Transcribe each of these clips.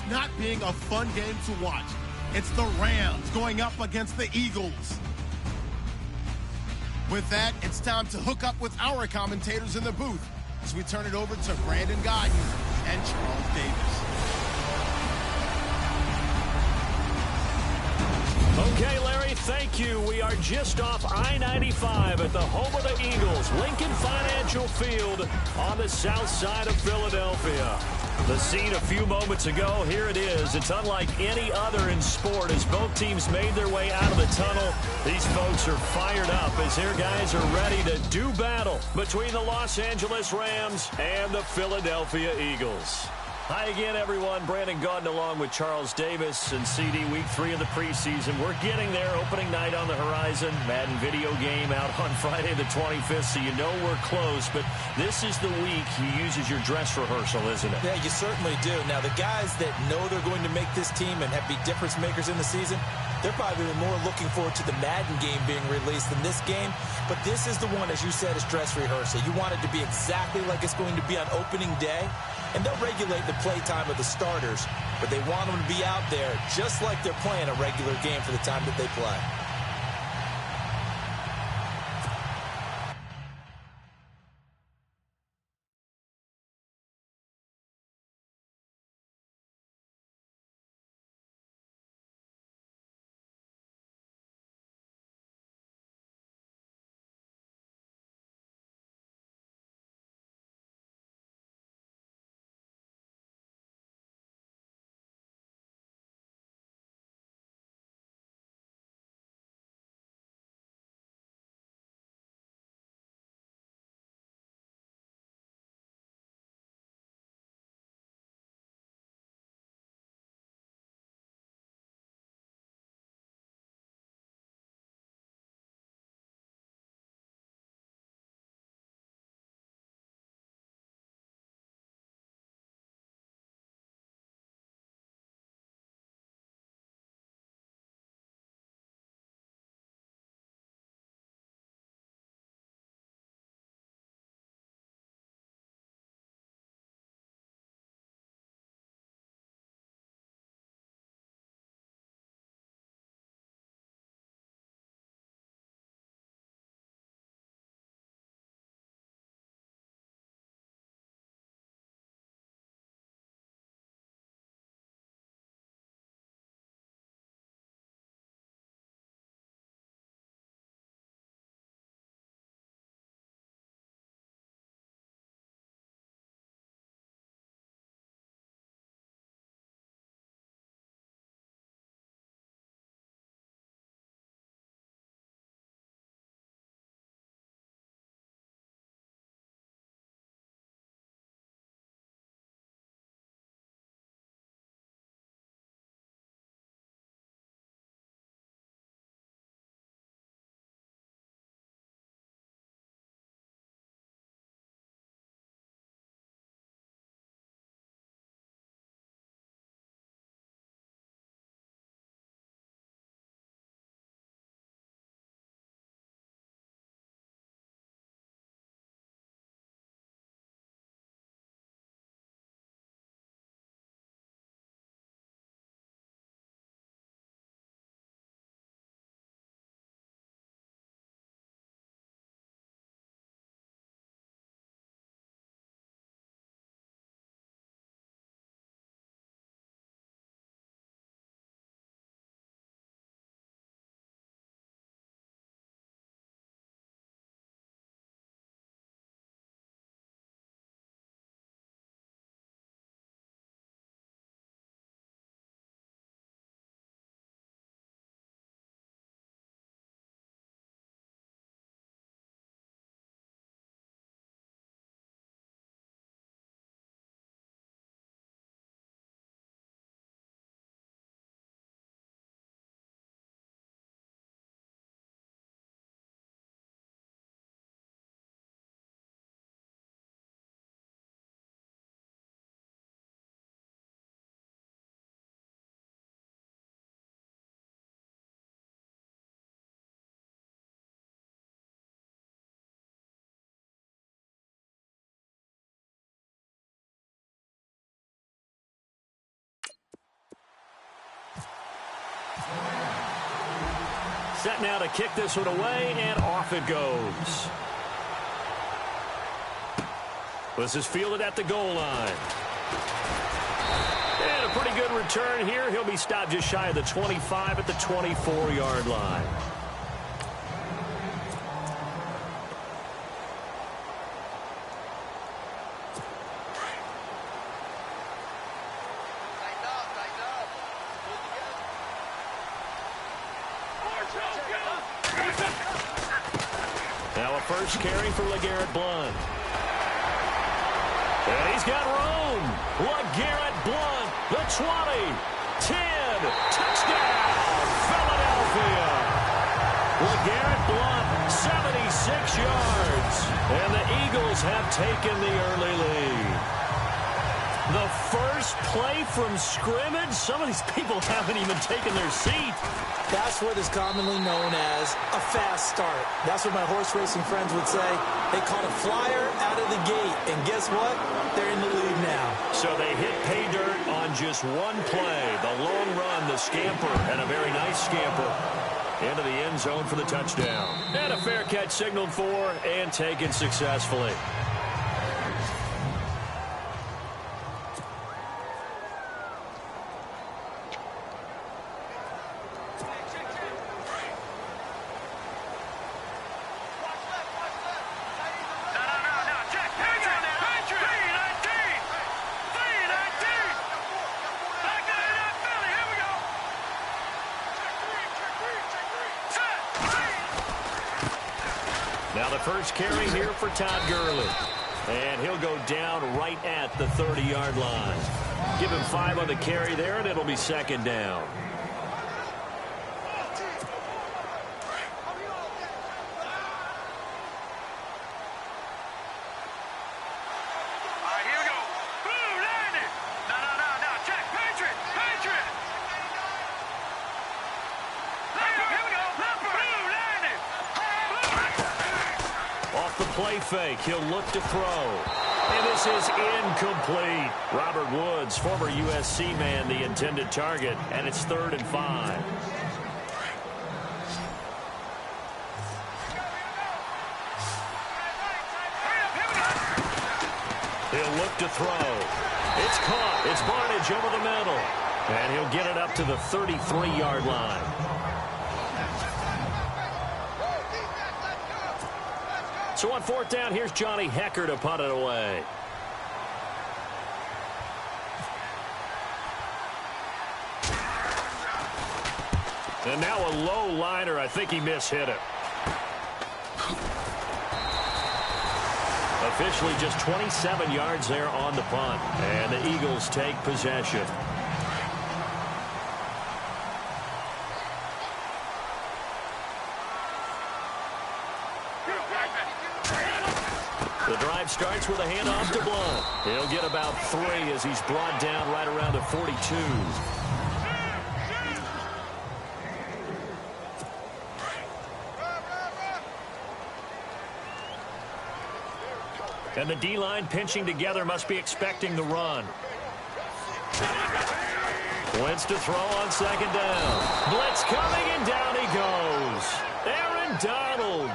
not being a fun game to watch. It's the Rams going up against the Eagles. With that, it's time to hook up with our commentators in the booth as we turn it over to Brandon Godden and Charles Davis. Okay, Larry, thank you. We are just off I-95 at the home of the Eagles, Lincoln Financial Field on the south side of Philadelphia. The scene a few moments ago, here it is. It's unlike any other in sport as both teams made their way out of the tunnel. These folks are fired up as their guys are ready to do battle between the Los Angeles Rams and the Philadelphia Eagles. Hi again, everyone. Brandon Gaudin along with Charles Davis and CD Week 3 of the preseason. We're getting there. Opening night on the horizon. Madden video game out on Friday the 25th, so you know we're close. But this is the week you use as your dress rehearsal, isn't it? Yeah, you certainly do. Now, the guys that know they're going to make this team and have be difference makers in the season, they're probably more looking forward to the Madden game being released than this game. But this is the one, as you said, is dress rehearsal. You want it to be exactly like it's going to be on opening day. And they'll regulate the play time of the starters, but they want them to be out there just like they're playing a regular game for the time that they play. set now to kick this one away, and off it goes. This is fielded at the goal line. And a pretty good return here. He'll be stopped just shy of the 25 at the 24-yard line. Now a first carry for LeGarrette Blount. And he's got room. LeGarrette Blount, the 20, 10, touchdown, Philadelphia. LeGarrette Blount, 76 yards. And the Eagles have taken the early lead. The first play from scrimmage. Some of these people haven't even taken their seat. That's what is commonly known as a fast start. That's what my horse racing friends would say. They caught a flyer out of the gate, and guess what? They're in the lead now. So they hit pay dirt on just one play. The long run, the scamper, and a very nice scamper into the end zone for the touchdown. And a fair catch signaled for and taken successfully. Now the first carry here for Todd Gurley. And he'll go down right at the 30-yard line. Give him 5 on the carry there, and it'll be second down. Play fake. He'll look to throw. And this is incomplete. Robert Woods, former USC man, the intended target. And it's 3rd and 5. He'll look to throw. It's caught. It's Barnage over the middle. And he'll get it up to the 33-yard line. So on 4th down, here's Johnny Hecker to punt it away. And now a low liner. I think he mishit it. Officially just 27 yards there on the punt. And the Eagles take possession. The drive starts with a handoff to Blount. He'll get about 3 as he's brought down right around the 42. And the D-line pinching together must be expecting the run. Wentz to throw on 2nd down. Blitz coming, and down he goes. Aaron Donald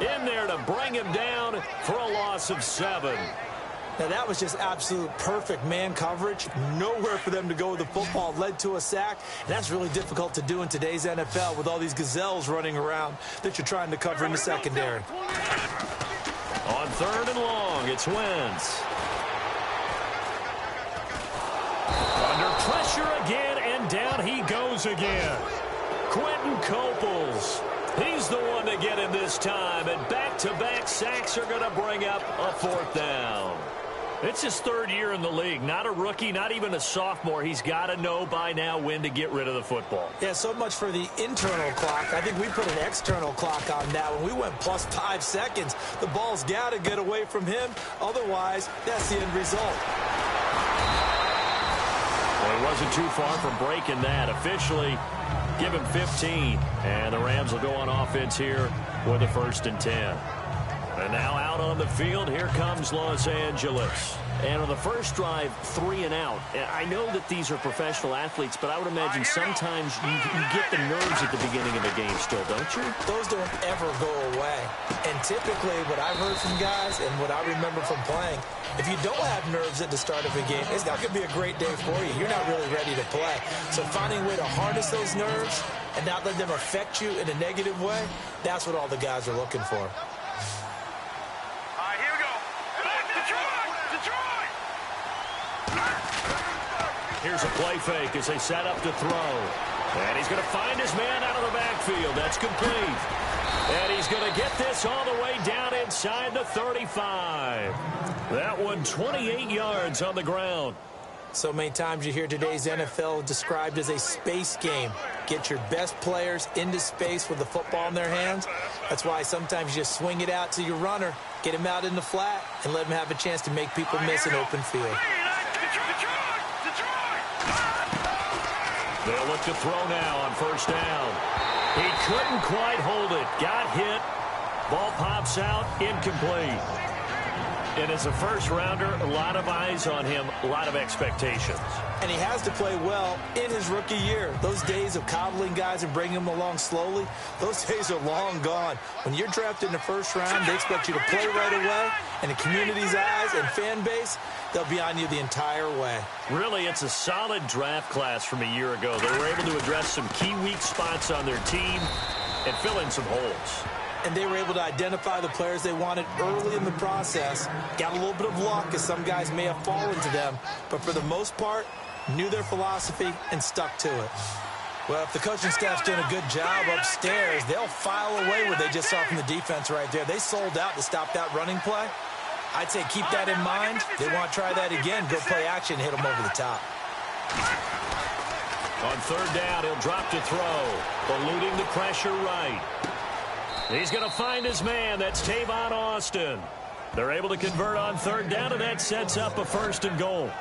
in there to bring him down for a loss of 7. Now, that was just absolute perfect man coverage. Nowhere for them to go with the football. Led to a sack. And that's really difficult to do in today's NFL with all these gazelles running around that you're trying to cover in the secondary. On 3rd and long, it's Wentz. Under pressure again, and down he goes again. Quentin Coples. He's the one to get him this time, and back-to-back sacks are going to bring up a 4th down. It's his 3rd year in the league. Not a rookie, not even a sophomore. He's got to know by now when to get rid of the football. Yeah, so much for the internal clock. I think we put an external clock on that. When we went plus 5 seconds, the ball's got to get away from him. Otherwise, that's the end result. Well, he wasn't too far from breaking that. Officially, give him 15. And the Rams will go on offense here with a 1st and 10. And now out on the field, here comes Los Angeles. And on the first drive, 3 and out. I know that these are professional athletes, but I would imagine sometimes you get the nerves at the beginning of a game still, don't you? Those don't ever go away. And typically what I've heard from guys and what I remember from playing, if you don't have nerves at the start of a game, it's not going to be a great day for you. You're not really ready to play. So finding a way to harness those nerves and not let them affect you in a negative way, that's what all the guys are looking for. Here's a play fake as they set up to throw. And he's going to find his man out of the backfield. That's complete. And he's going to get this all the way down inside the 35. That one 28 yards on the ground. So many times you hear today's NFL described as a space game. Get your best players into space with the football in their hands. That's why sometimes you just swing it out to your runner, get him out in the flat, and let him have a chance to make people miss an open field. They'll look to throw now on first down. He couldn't quite hold it. Got hit. Ball pops out. Incomplete. And as a first-rounder, a lot of eyes on him, a lot of expectations. And he has to play well in his rookie year. Those days of coddling guys and bringing them along slowly, those days are long gone. When you're drafted in the first round, they expect you to play right away. And the community's eyes and fan base, they'll be on you the entire way. Really, it's a solid draft class from a year ago. They were able to address some key weak spots on their team and fill in some holes. And they were able to identify the players they wanted early in the process. Got a little bit of luck, as some guys may have fallen to them. But for the most part, knew their philosophy and stuck to it. Well, if the coaching staff's doing a good job upstairs, they'll file away what they just saw from the defense right there. They sold out to stop that running play. I'd say keep that in mind. They want to try that again. Go play action, hit them over the top. On third down, he'll drop to throw, eluding the pressure right. He's going to find his man. That's Tavon Austin. They're able to convert on third down, and that sets up a 1st and goal.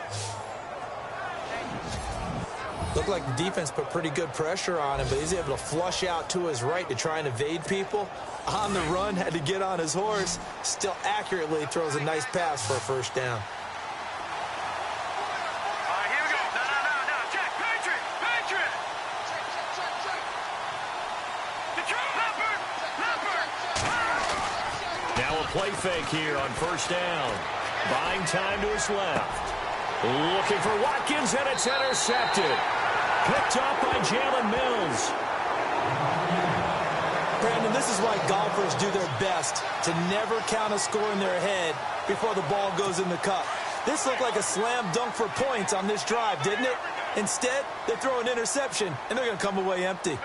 Looked like the defense put pretty good pressure on him, but he's able to flush out to his right to try and evade people. On the run, had to get on his horse. Still accurately throws a nice pass for a 1st down. Play fake here on first down. Buying time to his left. Looking for Watkins, and it's intercepted. Picked up by Jalen Mills. Brandon, this is why golfers do their best to never count a score in their head before the ball goes in the cup. This looked like a slam dunk for points on this drive, didn't it? Instead, they throw an interception, and they're going to come away empty.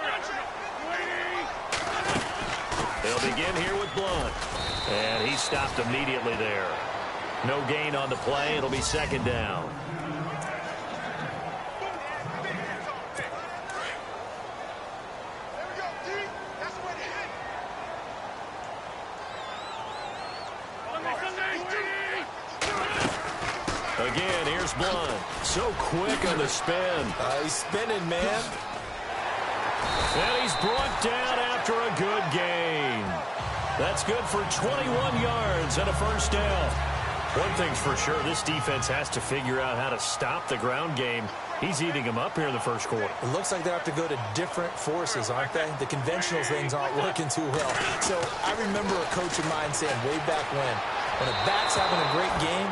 They'll begin here with Blunt. And he stopped immediately there. No gain on the play. It'll be 2nd down. Again, here's Blunt. So quick on the spin. He's spinning, man. And he's brought down after a good game. That's good for 21 yards and a 1st down. One thing's for sure, this defense has to figure out how to stop the ground game. He's eating them up here in the 1st quarter. It looks like they have to go to different forces, aren't they? The conventional things aren't working too well. So I remember a coach of mine saying way back when a back's having a great game,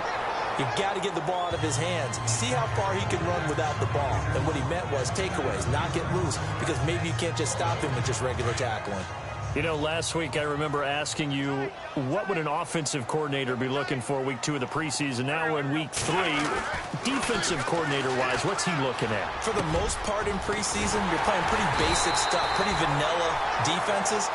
you've got to get the ball out of his hands. See how far he can run without the ball. And what he meant was takeaways, not get loose, because maybe you can't just stop him with just regular tackling. You know, last week I remember asking you, what would an offensive coordinator be looking for week 2 of the preseason? Now we're in week 3. Defensive coordinator-wise, what's he looking at? For the most part in preseason, you're playing pretty basic stuff, pretty vanilla defenses.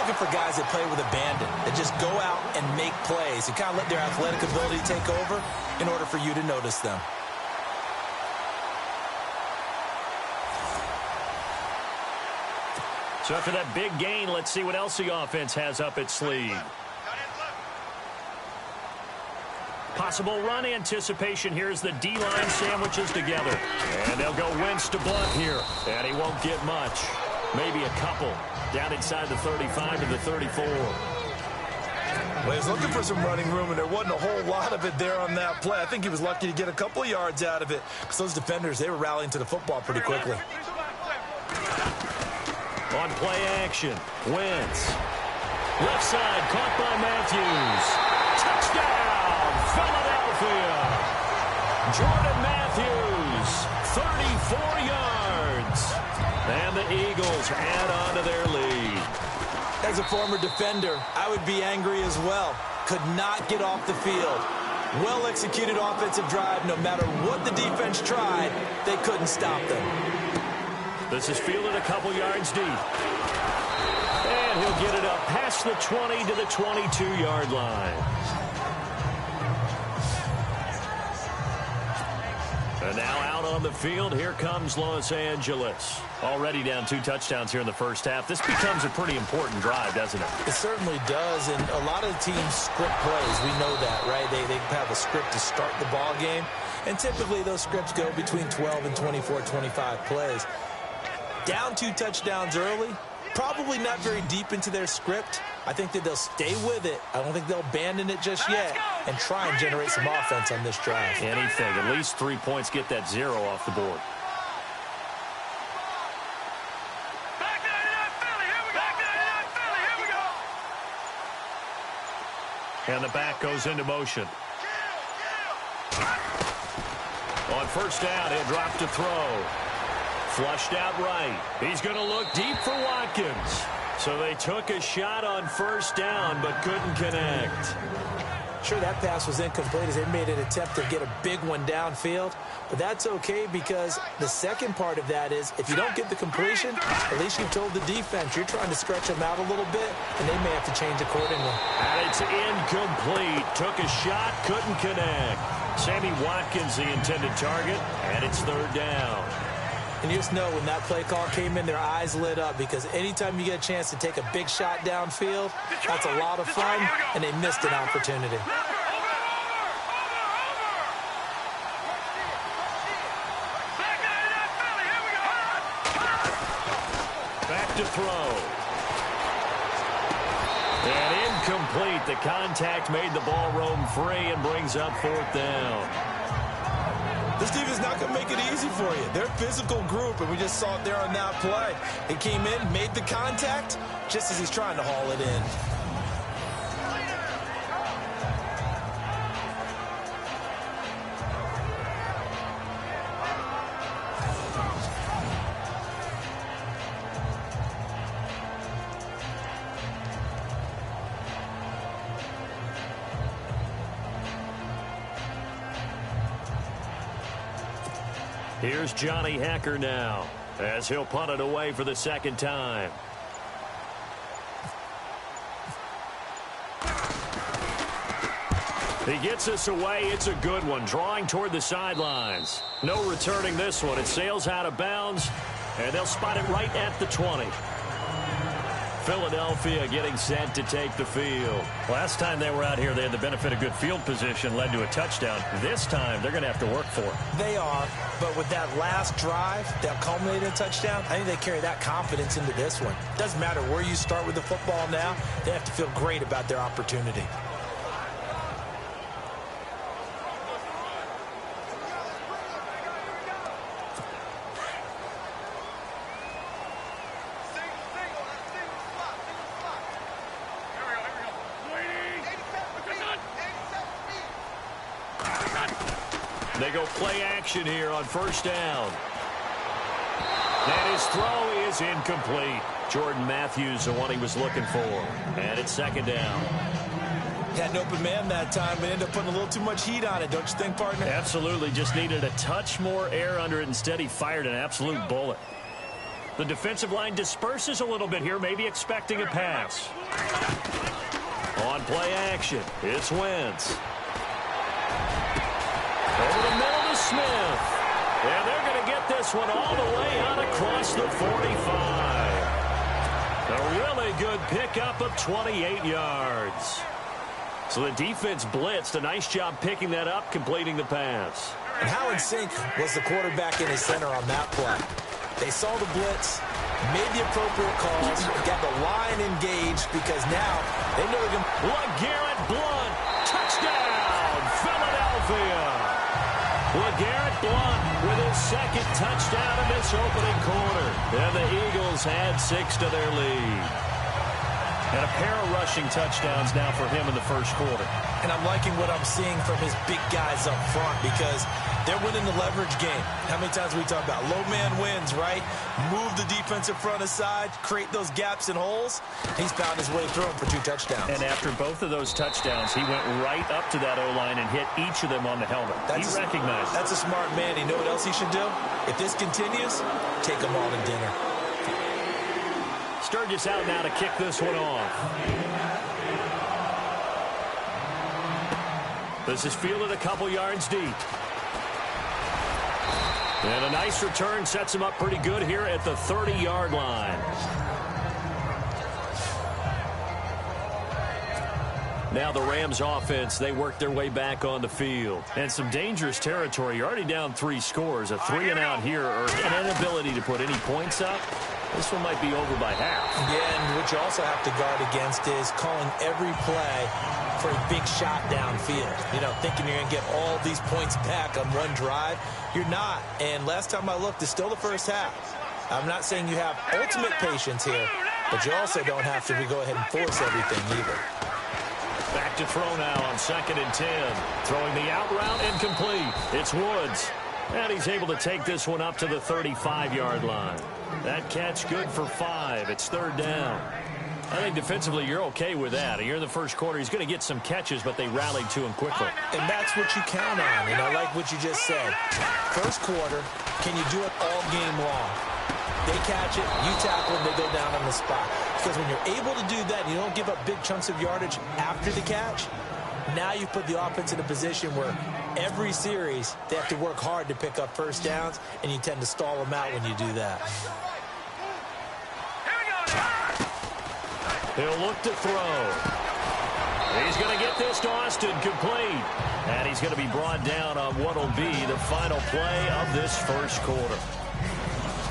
looking for guys that play with abandon, that just go out and make plays and kind of let their athletic ability take over in order for you to notice them. So after that big gain, let's see what else the offense has up its sleeve. Possible run anticipation. Here's the D-line sandwiches together. And they'll go Wentz to Blunt here. And he won't get much. Maybe a couple. Down inside the 35 to the 34. Well, he was looking for some running room, and there wasn't a whole lot of it there on that play. I think he was lucky to get a couple of yards out of it because those defenders, they were rallying to the football pretty quickly. On play action, Wentz. Left side, caught by Matthews. Touchdown, Philadelphia. Jordan Matthews, 34 yards. And the Eagles add on to their lead. As a former defender, I would be angry as well. Could not get off the field. Well-executed offensive drive. No matter what the defense tried, they couldn't stop them. This is fielded a couple yards deep. And he'll get it up past the 20 to the 22-yard line. And now out on the field, here comes Los Angeles. Already down 2 touchdowns here in the first half. This becomes a pretty important drive, doesn't it? It certainly does, and a lot of teams script plays. We know that, right? They have a script to start the ball game, and typically those scripts go between 12 and 24, 25 plays. Down 2 touchdowns early, probably not very deep into their script. I think that they'll stay with it. I don't think they'll abandon it just yet and try and generate some offense on this drive. Anything. At least 3 points, get that 0 off the board. And the back goes into motion. On first down, he'll drop to throw. Flushed out right. He's going to look deep for Watkins. So they took a shot on first down, but couldn't connect. Sure, that pass was incomplete as they made an attempt to get a big one downfield. But that's okay because the second part of that is if you don't get the completion, at least you've told the defense you're trying to stretch them out a little bit, and they may have to change accordingly. And it's incomplete. Took a shot, couldn't connect. Sammy Watkins, the intended target, and it's third down. And you just know when that play call came in, their eyes lit up because anytime you get a chance to take a big shot downfield, that's a lot of fun, and they missed an opportunity. Back to throw. And incomplete. The contact made the ball roam free and brings up fourth down. This team is not going to make it easy for you. They're a physical group, and we just saw it there on that play. They came in, made the contact, just as he's trying to haul it in. Here's Johnny Hacker now as he'll punt it away for the second time. He gets us away. It's a good one. Drawing toward the sidelines. No returning this one. It sails out of bounds, and they'll spot it right at the 20. Philadelphia getting set to take the field. Last time they were out here, they had the benefit of good field position, led to a touchdown. This time, they're going to have to work for it. They are, but with that last drive that culminated in a touchdown, I think they carry that confidence into this one. Doesn't matter where you start with the football now, they have to feel great about their opportunity. They go play action here on first down. And his throw is incomplete. Jordan Matthews, the one he was looking for. And it's second down. Had an open man that time, but ended up putting a little too much heat on it, don't you think, partner? Absolutely. Just needed a touch more air under it. Instead, he fired an absolute bullet. The defensive line disperses a little bit here, maybe expecting a pass. On play action, it's Wentz. Over the middle to Smith. And they're going to get this one all the way out across the 45. A really good pickup of 28 yards. So the defense blitzed. A nice job picking that up, completing the pass. And how in sync was the quarterback and his center on that play? They saw the blitz, made the appropriate calls, got the line engaged because now they know they can. LeGarrette Blount, touchdown, Philadelphia. LeGarrette Blount with his second touchdown in this opening quarter. And the Eagles add 6 to their lead. And a pair of rushing touchdowns now for him in the first quarter. And I'm liking what I'm seeing from his big guys up front because they're winning the leverage game. How many times we talk about low man wins, right? Move the defensive front aside, create those gaps and holes. He's found his way through them for 2 touchdowns. And after both of those touchdowns, he went right up to that O-line and hit each of them on the helmet. He recognized it. That's a smart man. You know what else he should do? If this continues, take them all to dinner. Sturgis out now to kick this one off. This is fielded a couple yards deep. And a nice return sets him up pretty good here at the 30-yard line. Now the Rams offense, they work their way back on the field. And some dangerous territory. You're already down 3 scores. A 3-and-out here or an inability to put any points up. This one might be over by half. Yeah, and what you also have to guard against is calling every play for a big shot downfield. You know, thinking you're going to get all these points back on one drive. You're not. And last time I looked, it's still the first half. I'm not saying you have ultimate patience here, but you also don't have to go ahead and force everything either. Back to throw now on 2nd and 10. Throwing the out route incomplete. It's Woods. And he's able to take this one up to the 35-yard line. That catch good for 5. It's 3rd down. I think defensively you're okay with that. Here in the first quarter, he's going to get some catches, but they rallied to him quickly. And that's what you count on. And I like what you just said. First quarter, can you do it all game long? They catch it, you tackle them, they go down on the spot. Because when you're able to do that, you don't give up big chunks of yardage after the catch. Now you put the offense in a position where every series they have to work hard to pick up first downs, and you tend to stall them out when you do that. He'll look to throw. He's going to get this to Austin complete. And he's going to be brought down on what will be the final play of this first quarter.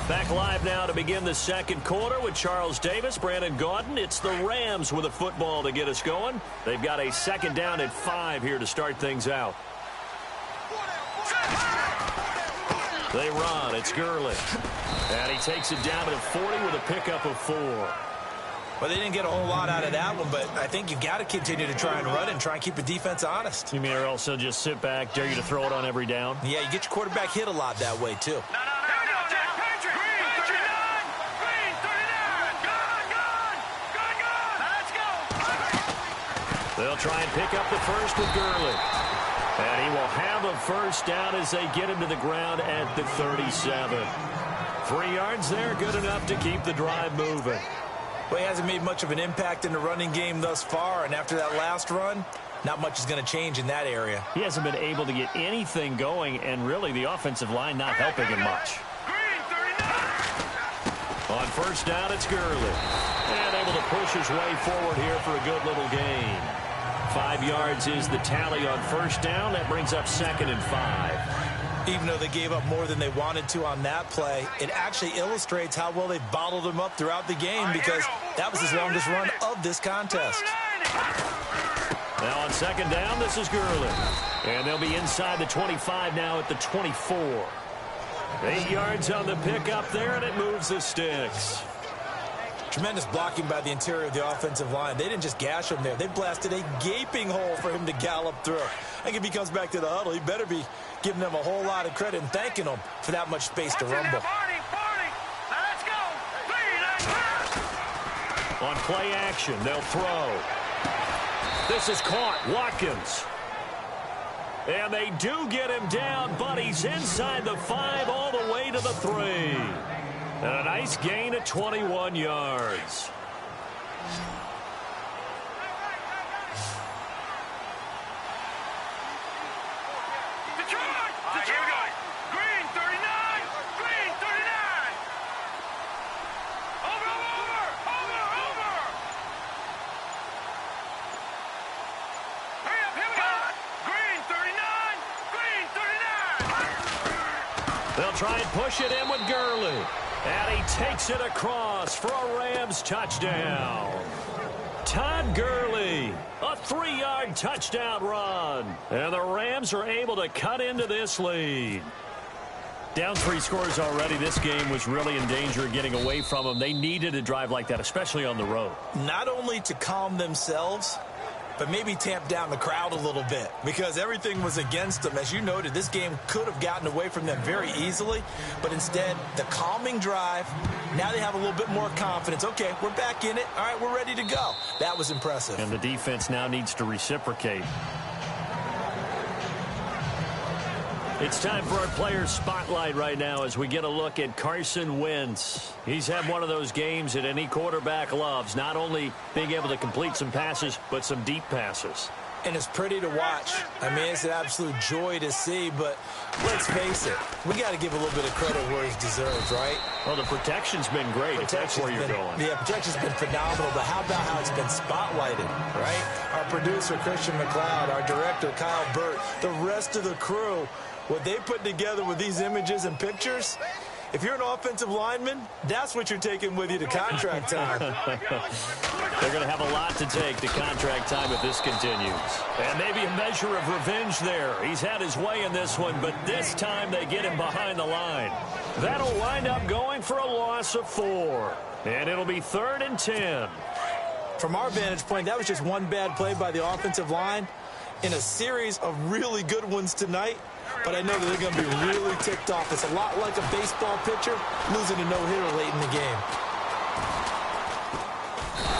Back live now to begin the second quarter with Charles Davis, Brandon Gaudin. It's the Rams with a football to get us going. They've got a 2nd down at 5 here to start things out. They run. It's Gurley. And he takes it down to 40 with a pickup of 4. Well, they didn't get a whole lot out of that one, but I think you got to continue to try and run and try and keep the defense honest. You mean or also just sit back, dare you to throw it on every down? Yeah, you get your quarterback hit a lot that way, too. They'll try and pick up the first with Gurley. And he will have a first down as they get him to the ground at the 37. 3 yards there, good enough to keep the drive moving. Well, he hasn't made much of an impact in the running game thus far, and after that last run, not much is going to change in that area. He hasn't been able to get anything going, and really the offensive line not helping him much. On first down, it's Gurley. And able to push his way forward here for a good little gain. 5 yards is the tally on first down. That brings up 2nd and 5. Even though they gave up more than they wanted to on that play, it actually illustrates how well they bottled him up throughout the game because that was his longest run of this contest. Now on 2nd down, this is Gurley. And they'll be inside the 25 now at the 24. 8 yards on the pickup there, and it moves the sticks. Tremendous blocking by the interior of the offensive line. They didn't just gash him there. They blasted a gaping hole for him to gallop through. I think if he comes back to the huddle, he better be giving them a whole lot of credit and thanking them for that much space to rumble. On play action, they'll throw. This is caught. Watkins. And they do get him down, but he's inside the 5 all the way to the 3. And a nice gain of 21 yards. They'll try and push it in with Gurley. And he takes it across for a Rams touchdown. Todd Gurley, a 3-yard touchdown run. And the Rams are able to cut into this lead. Down 3 scores already. This game was really in danger of getting away from them. They needed a drive like that, especially on the road. Not only to calm themselves, but maybe tamp down the crowd a little bit because everything was against them. As you noted, this game could have gotten away from them very easily, but instead, the calming drive, now they have a little bit more confidence. Okay, we're back in it. All right, we're ready to go. That was impressive. And the defense now needs to reciprocate. It's time for our players' spotlight right now as we get a look at Carson Wentz. He's had one of those games that any quarterback loves, not only being able to complete some passes, but some deep passes. And it's pretty to watch. I mean, it's an absolute joy to see, but let's face it, we got to give a little bit of credit where it's deserved, right? Well, the protection's been great, if that's where you're going. Yeah, protection's been phenomenal, but how about how it's been spotlighted, right? Our producer, Christian McLeod, our director, Kyle Burt, the rest of the crew, what they put together with these images and pictures, if you're an offensive lineman, that's what you're taking with you to contract time. They're going to have a lot to take to contract time if this continues. And maybe a measure of revenge there. He's had his way in this one, but this time they get him behind the line. That'll wind up going for a loss of 4. And it'll be 3rd and 10. From our vantage point, that was just one bad play by the offensive line in a series of really good ones tonight. But I know that they're going to be really ticked off. It's a lot like a baseball pitcher losing a no-hitter late in the game.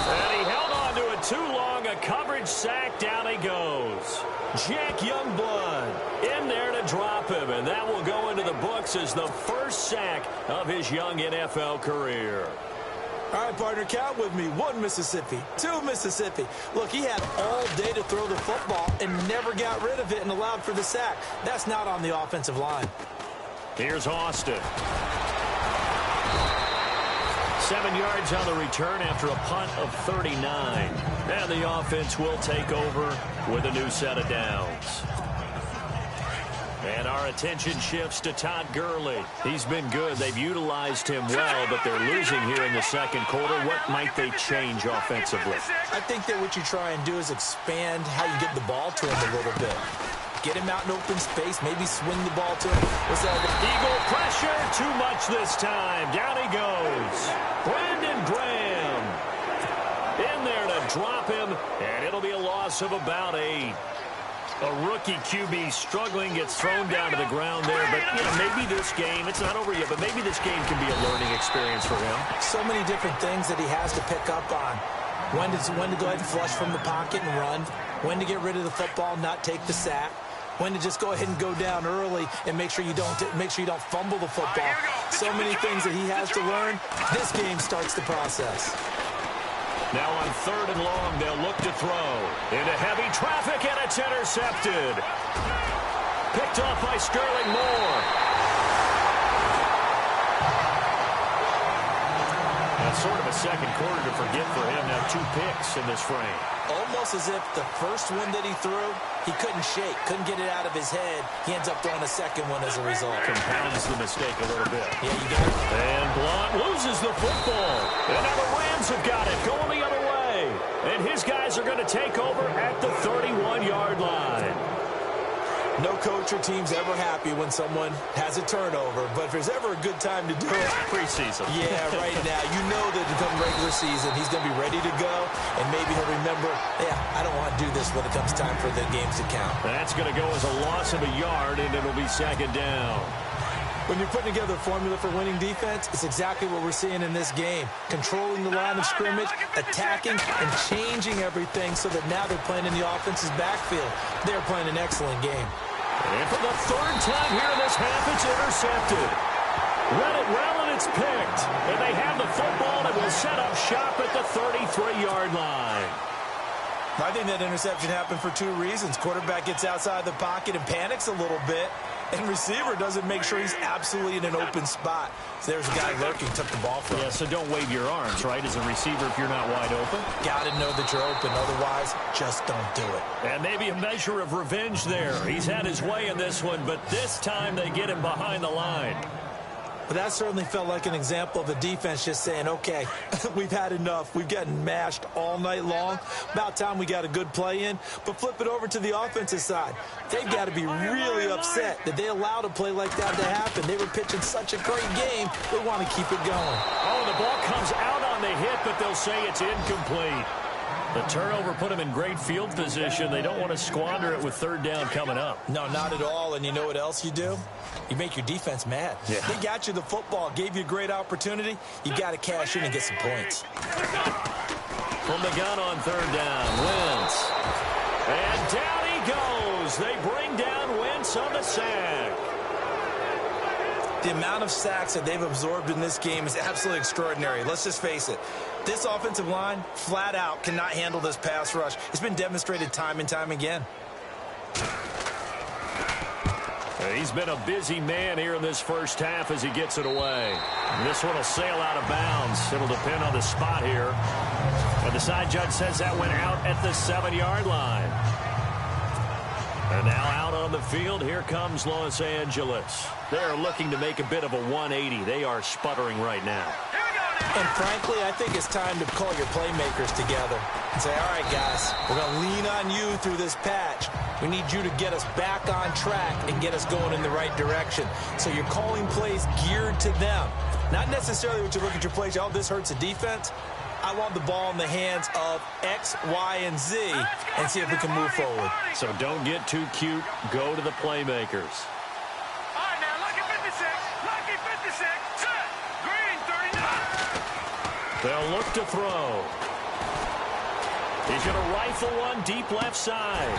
And he held on to it too long. A coverage sack. Down he goes. Jack Youngblood in there to drop him. And that will go into the books as the first sack of his young NFL career. All right, partner, count with me. 1 Mississippi, 2 Mississippi. Look, he had all day to throw the football and never got rid of it and allowed for the sack. That's not on the offensive line. Here's Austin. 7 yards on the return after a punt of 39. And the offense will take over with a new set of downs. And our attention shifts to Todd Gurley. He's been good. They've utilized him well, but they're losing here in the second quarter. What might they change offensively? I think that what you try and do is expand how you get the ball to him a little bit. Get him out in open space, maybe swing the ball to him. What's that? Eagle pressure, too much this time. Down he goes. Brandon Graham in there to drop him, and it'll be a loss of about 8. A rookie QB struggling, gets thrown down to the ground there. But, you know, maybe this game, it's not over yet, but maybe this game can be a learning experience for him. So many different things that he has to pick up on. When to go ahead and flush from the pocket and run. When to get rid of the football, not take the sack. When to just go ahead and go down early and make sure you don't fumble the football. So many things that he has to learn. This game starts the process. Now on 3rd and long, they'll look to throw. Into heavy traffic, and it's intercepted. Picked off by Sterling Moore. That's sort of a second quarter to forget for him. Now 2 picks in this frame. Almost as if the first one that he threw, he couldn't shake, couldn't get it out of his head. He ends up throwing a second one as a result. Compounds the mistake a little bit. Yeah, you got it. And Blount loses the football. And now the Rams have got it, going the other way. And his guys are going to take over at the 31-yard line. No coach or team's ever happy when someone has a turnover, but if there's ever a good time to do it, preseason. Yeah, right now. You know that come regular season, he's going to be ready to go, and maybe he'll remember, yeah, I don't want to do this when it comes time for the games to count. That's going to go as a loss of a yard, and it'll be 2nd down. When you're putting together a formula for winning defense, it's exactly what we're seeing in this game. Controlling the line of scrimmage, attacking, and changing everything so that now they're playing in the offense's backfield. They're playing an excellent game. And for the 3rd time here in this half, it's intercepted. Read it well, and It's picked. And they have the football and will set up shop at the 33-yard line. I think that interception happened for two reasons. Quarterback gets outside the pocket and panics a little bit, and receiver doesn't make sure he's absolutely in an open spot. So there's a guy lurking, took the ball from him. Yeah, so don't wave your arms, right, as a receiver if you're not wide open. Got to know that you're open. Otherwise, just don't do it. And maybe a measure of revenge there. He's had his way in this one, but this time they get him behind the line. But that certainly felt like an example of the defense just saying, okay, we've had enough. We've gotten mashed all night long. About time we got a good play in. But flip it over to the offensive side. They've got to be really upset that they allowed a play like that to happen. They were pitching such a great game. They want to keep it going. Oh, the ball comes out on the hit, but they'll say it's incomplete. The turnover put them in great field position. They don't want to squander it with third down coming up. No, not at all. And you know what else you do? You make your defense mad. Yeah. They got you the football, gave you a great opportunity. You got to cash in and get some points. From the gun on third down, Wentz. And down he goes. They bring down Wentz on the sack. The amount of sacks that they've absorbed in this game is absolutely extraordinary. Let's just face it. This offensive line, flat out, cannot handle this pass rush. It's been demonstrated time and time again. He's been a busy man here in this first half as he gets it away. This one will sail out of bounds. It'll depend on the spot here. And the side judge says that went out at the 7-yard line. And now out on the field, here comes Los Angeles. They're looking to make a bit of a 180. They are sputtering right now. And frankly, I think it's time to call your playmakers together and say, all right, guys, we're going to lean on you through this patch. We need you to get us back on track and get us going in the right direction. So you're calling plays geared to them. Not necessarily what you look at your plays, oh, this hurts the defense. I want the ball in the hands of X, Y, and Z and see if we can move forward. So don't get too cute. Go to the playmakers. All right, now, lucky 56. Lucky 56. Set. Green 39. They'll look to throw. He's going to rifle one deep left side.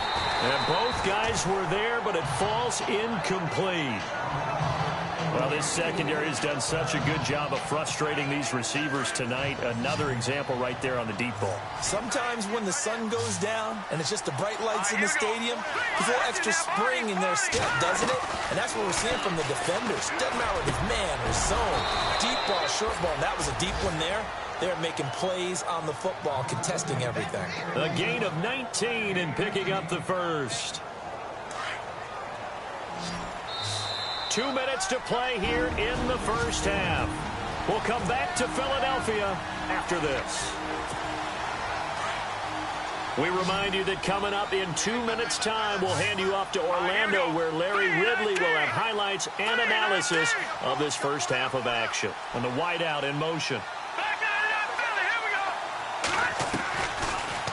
And both guys were there, but it falls incomplete. Well, this secondary has done such a good job of frustrating these receivers tonight. Another example right there on the deep ball. Sometimes when the sun goes down and it's just the bright lights in the stadium, there's a little extra spring in their step, doesn't it? And that's what we're seeing from the defenders. Doesn't matter if it's man or zone, deep ball, short ball. And that was a deep one there. They're making plays on the football, contesting everything. A gain of 19 and picking up the first. 2 minutes to play here in the first half. We'll come back to Philadelphia after this. We remind you that coming up in 2 minutes' time, we'll hand you off to Orlando, where Larry Ridley will have highlights and analysis of this first half of action. And the wideout in motion.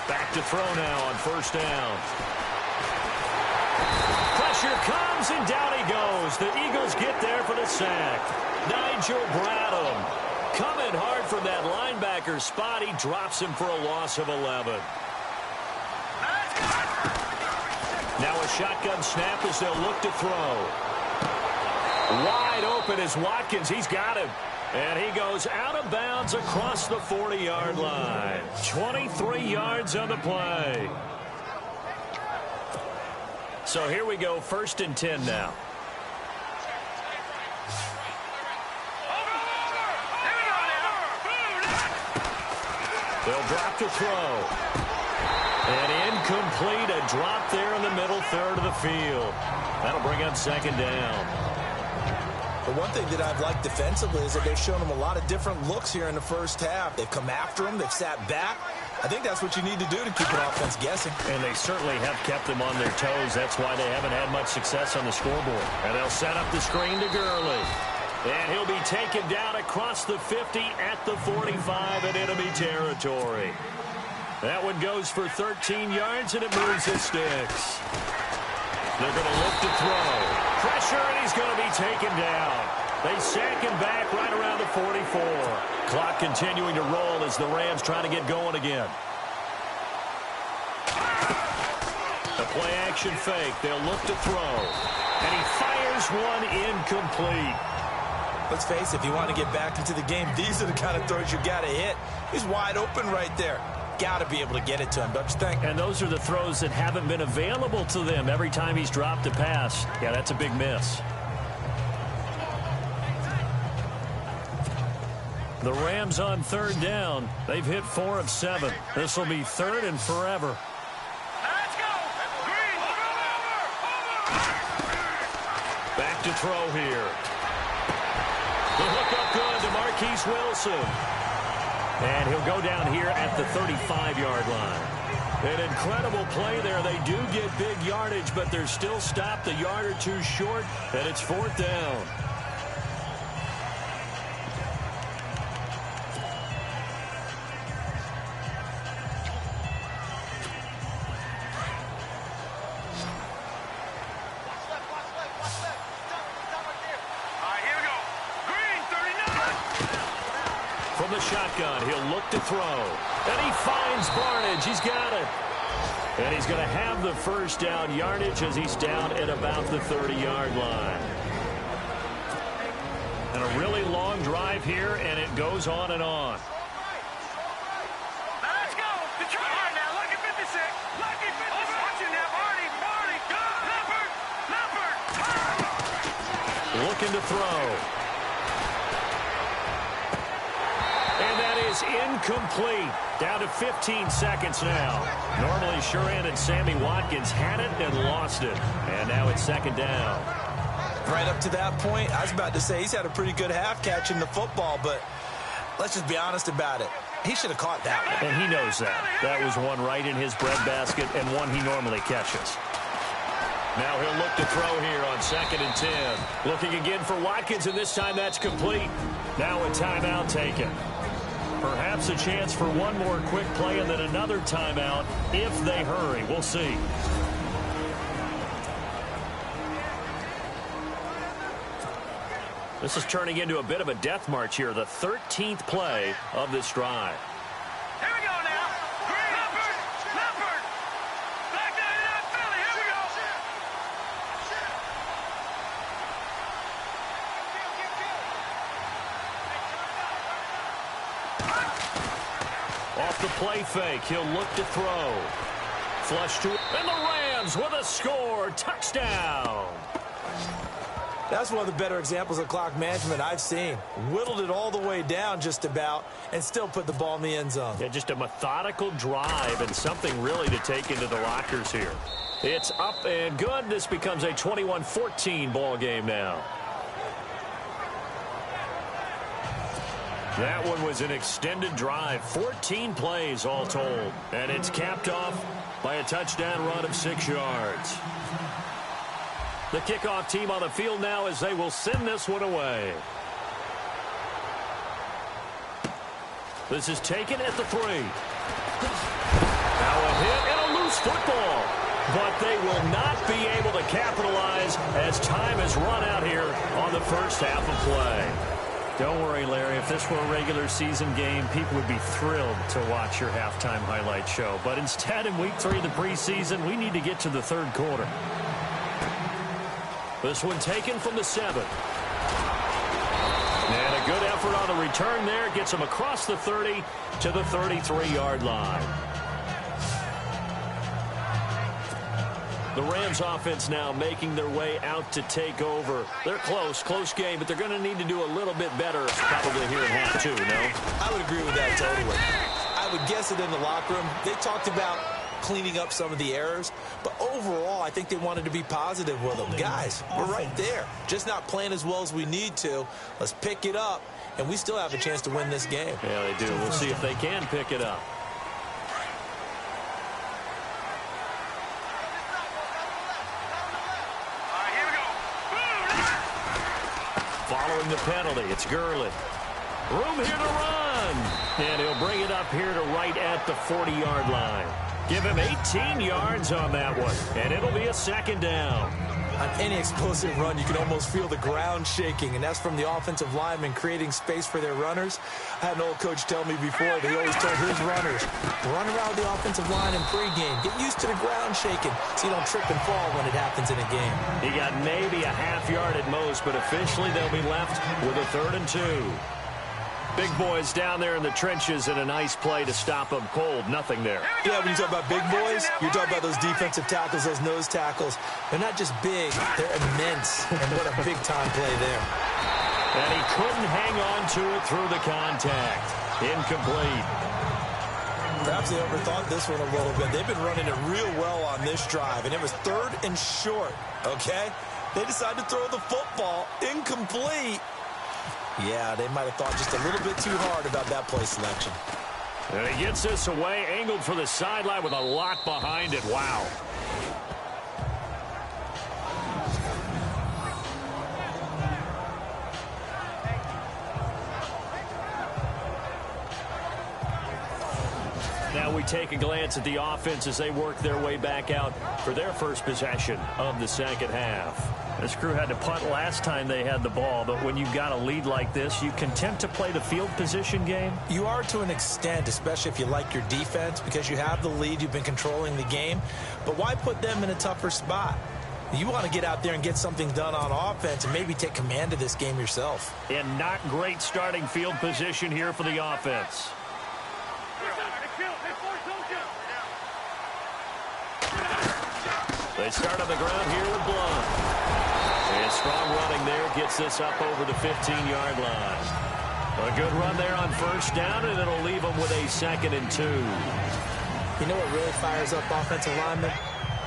Back to throw now on first down. Pressure comes, and down he goes. The Eagles get there for the sack. Nigel Bradham coming hard from that linebacker spot. He drops him for a loss of 11. Now a shotgun snap as they'll look to throw. Wide open is Watkins. He's got him. And he goes out of bounds across the 40-yard line. 23 yards on the play. So here we go, 1st and 10 now. They'll drop to throw. And incomplete, a drop there in the middle third of the field. That'll bring up 2nd down. The one thing that I've liked defensively is that they've shown them a lot of different looks here in the first half. They've come after them. They've sat back. I think that's what you need to do to keep an offense guessing. And they certainly have kept them on their toes. That's why they haven't had much success on the scoreboard. And they'll set up the screen to Gurley. And he'll be taken down across the 50 at the 45 in enemy territory. That one goes for 13 yards, and it moves his sticks. They're going to look to throw. Pressure, and he's going to be taken down. They sack him back right around the 44. Clock continuing to roll as the Rams try to get going again. A play-action fake. They'll look to throw. And he fires one incomplete. Let's face it, if you want to get back into the game, these are the kind of throws you got to hit. He's wide open right there. Got to be able to get it to him, don't you think? And those are the throws that haven't been available to them every time he's dropped a pass. Yeah, that's a big miss. The Rams on third down. They've hit 4 of 7. This will be third and forever. Let's go. Green, over. Back to throw here. The hook up good to Marquise Wilson. And he'll go down here at the 35-yard line. An incredible play there. They do get big yardage, but they're still stopped a yard or two short, and it's fourth down. From the shotgun, he'll look to throw. And he finds Barnidge. He's got it. And he's going to have the first down yardage as he's down at about the 30-yard line. And a really long drive here, and it goes on and on. Let's go. The try. All right, now, lucky 56. Lucky 56. Watch it now, Barney. Leopard. Looking to throw. And that is incomplete. Down to 15 seconds now. Normally, sure-handed Sammy Watkins had it and lost it. And now it's second down. Right up to that point, I was about to say he's had a pretty good half catching the football, but let's just be honest about it. He should have caught that one. And he knows that. That was one right in his breadbasket and one he normally catches. Now he'll look to throw here on 2nd and 10. Looking again for Watkins, and this time that's complete. Now a timeout taken. Perhaps a chance for one more quick play and then another timeout if they hurry. We'll see. This is turning into a bit of a death march here. The 13th play of this drive. Here we go now. Green. Leopard. Back down in Philly. Here we go. Off the play fake, he'll look to throw. Flush to, and the Rams with a score. Touchdown. That's one of the better examples of clock management I've seen. Whittled it all the way down just about and still put the ball in the end zone. Yeah, just a methodical drive and something really to take into the lockers here. It's up and good. This becomes a 21-14 ball game now. That one was an extended drive, 14 plays all told. And it's capped off by a touchdown run of 6 yards. The kickoff team on the field now as they will send this one away. This is taken at the 3. Now a hit and a loose football. But they will not be able to capitalize as time has run out here on the first half of play. Don't worry, Larry. If this were a regular season game, people would be thrilled to watch your halftime highlight show. But instead, in week 3 of the preseason, we need to get to the third quarter. This one taken from the 7. And a good effort on the return there. Gets him across the 30 to the 33-yard line. The Rams offense now making their way out to take over. They're close game, but they're going to need to do a little bit better probably here in half 2, no? I would agree with that totally. I would guess it in the locker room. They talked about cleaning up some of the errors, but overall, I think they wanted to be positive with them. Guys, we're right there. Just not playing as well as we need to. Let's pick it up, and we still have a chance to win this game. Yeah, they do. We'll see if they can pick it up. Following the penalty, it's Gurley. Room here to run. And he'll bring it up here to right at the 40-yard line. Give him 18 yards on that one. And it'll be a second down. On any explosive run, you can almost feel the ground shaking, and that's from the offensive linemen creating space for their runners. I had an old coach tell me before that he always told his runners, run around the offensive line in pregame. Get used to the ground shaking so you don't trip and fall when it happens in a game. He got maybe a half yard at most, but officially they'll be left with a 3rd and 2. Big boys down there in the trenches, and a nice play to stop them cold. Nothing there. Yeah, when you talk about big boys, you're talking about those defensive tackles, those nose tackles. They're not just big, they're immense. And what a big-time play there. And he couldn't hang on to it through the contact. Incomplete. Perhaps they overthought this one a little bit. They've been running it real well on this drive, and it was 3rd and short, okay? They decided to throw the football. Incomplete. Yeah, they might have thought just a little bit too hard about that play selection. And he gets this away, angled for the sideline with a lot behind it. Wow. Now we take a glance at the offense as they work their way back out for their first possession of the second half. This crew had to punt last time they had the ball, but when you've got a lead like this, you content to play the field position game? You are to an extent, especially if you like your defense, because you have the lead, you've been controlling the game. But why put them in a tougher spot? You want to get out there and get something done on offense and maybe take command of this game yourself. And not great starting field position here for the offense. They start on the ground here with Blunt. And strong running there gets this up over the 15-yard line. A good run there on 1st down, and it'll leave them with a 2nd and 2. You know what really fires up offensive linemen?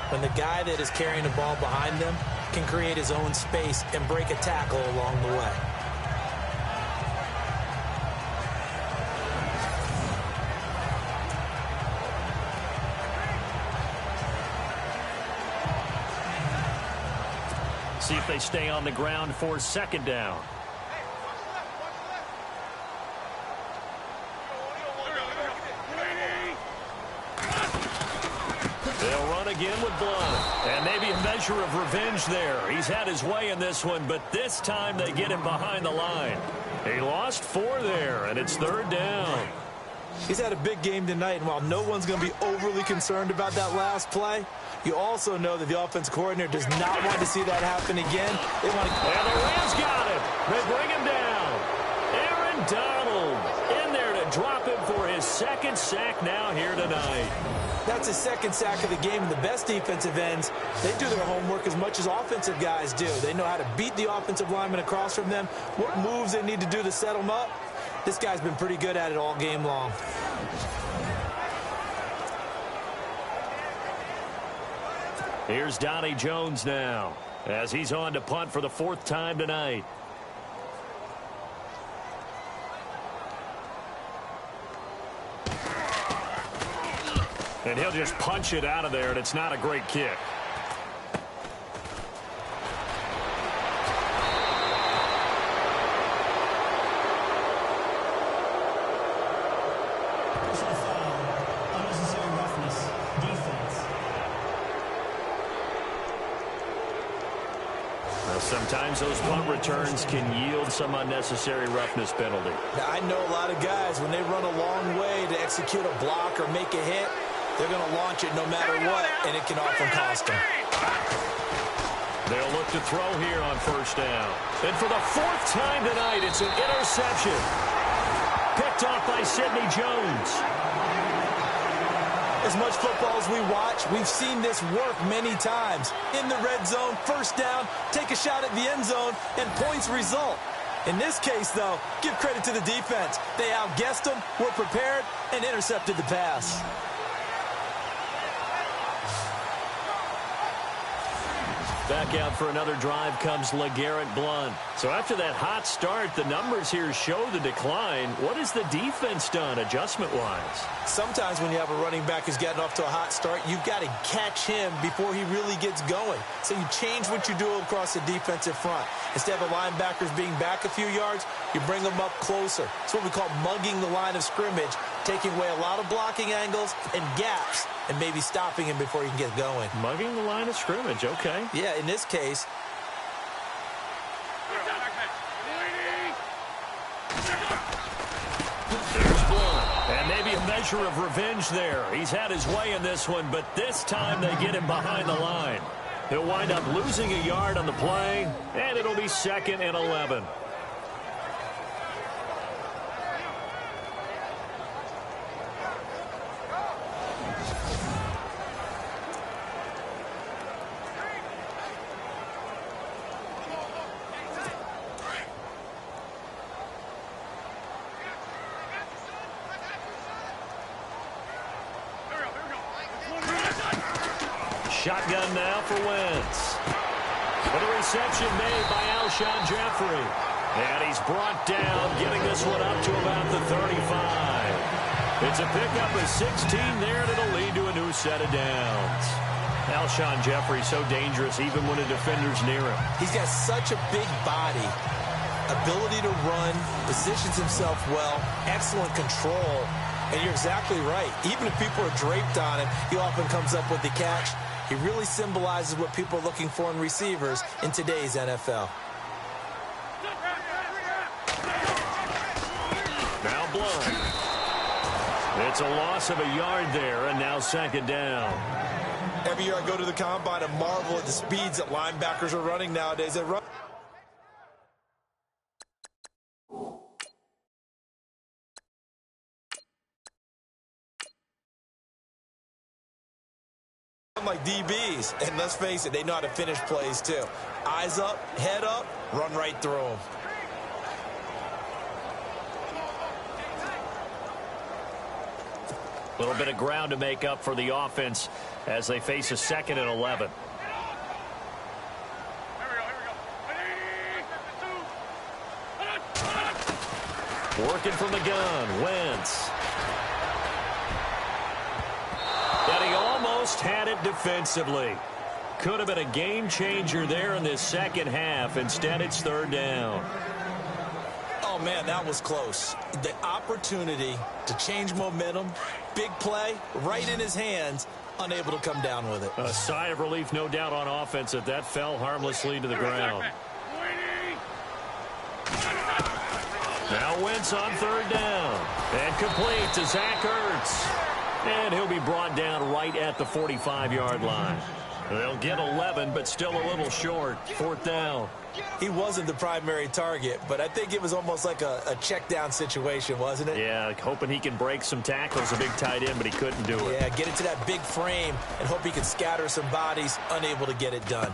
When the guy that is carrying the ball behind them can create his own space and break a tackle along the way. See if they stay on the ground for 2nd down. They'll run again with Blunt. And maybe a measure of revenge there. He's had his way in this one, but this time they get him behind the line. He lost 4 there, and it's 3rd down. He's had a big game tonight, and while no one's going to be overly concerned about that last play, you also know that the offensive coordinator does not want to see that happen again. They want to... And the Rams got him. They bring him down. Aaron Donald in there to drop him for his 2nd sack now here tonight. That's his 2nd sack of the game, and the best defensive ends, they do their homework as much as offensive guys do. They know how to beat the offensive lineman across from them, what moves they need to do to set them up. This guy's been pretty good at it all game long. Here's Donnie Jones now as he's on to punt for the 4th time tonight. And he'll just punch it out of there, and it's not a great kick. Sometimes those punt returns can yield some unnecessary roughness penalty. Now, I know a lot of guys, when they run a long way to execute a block or make a hit, they're going to launch it no matter what, and it can often cost them. They'll look to throw here on 1st down. And for the 4th time tonight, it's an interception. Picked off by Sidney Jones. As much football as we watch, we've seen this work many times. In the red zone, 1st down, take a shot at the end zone, and points result. In this case, though, give credit to the defense. They outguessed them, were prepared, and intercepted the pass. Back out for another drive comes LeGarrette Blount. So after that hot start, the numbers here show the decline. What has the defense done adjustment-wise? Sometimes when you have a running back who's getting off to a hot start, you've got to catch him before he really gets going. So you change what you do across the defensive front. Instead of the linebackers being back a few yards, you bring them up closer. It's what we call mugging the line of scrimmage, taking away a lot of blocking angles and gaps and maybe stopping him before he can get going. Mugging the line of scrimmage, okay. Yeah, in this case. There's Blunt. And maybe a measure of revenge there. He's had his way in this one, but this time they get him behind the line. He'll wind up losing a yard on the play, and it'll be 2nd and 11. Shotgun now for Wentz. With a reception made by Alshon Jeffrey. And he's brought down, getting this one up to about the 35. It's a pickup of 16 there, and it'll lead to a new set of downs. Alshon Jeffrey so dangerous even when a defender's near him. He's got such a big body, ability to run, positions himself well, excellent control. And you're exactly right. Even if people are draped on him, he often comes up with the catch. He really symbolizes what people are looking for in receivers in today's NFL. Now Blunt. It's a loss of a yard there, and now 2nd down. Every year I go to the combine and marvel at the speeds that linebackers are running nowadays. They run like DBs, and let's face it, they know how to finish plays too. Eyes up, head up, run right through them. A little bit of ground to make up for the offense as they face a 2nd and 11. Working from the gun, Wentz. And he almost had it defensively. Could have been a game changer there in this second half. Instead, it's 3rd down. Oh, man, that was close. The opportunity to change momentum, big play, right in his hands, unable to come down with it. A sigh of relief, no doubt, on offense that fell harmlessly to the ground. Now Wentz on 3rd down. And complete to Zach Ertz. And he'll be brought down right at the 45-yard line. They'll get 11, but still a little short. 4th down. He wasn't the primary target, but I think it was almost like a check down situation, wasn't it? Yeah, hoping he can break some tackles, a big tight end, but he couldn't do it. Yeah, get into that big frame and hope he could scatter some bodies, unable to get it done.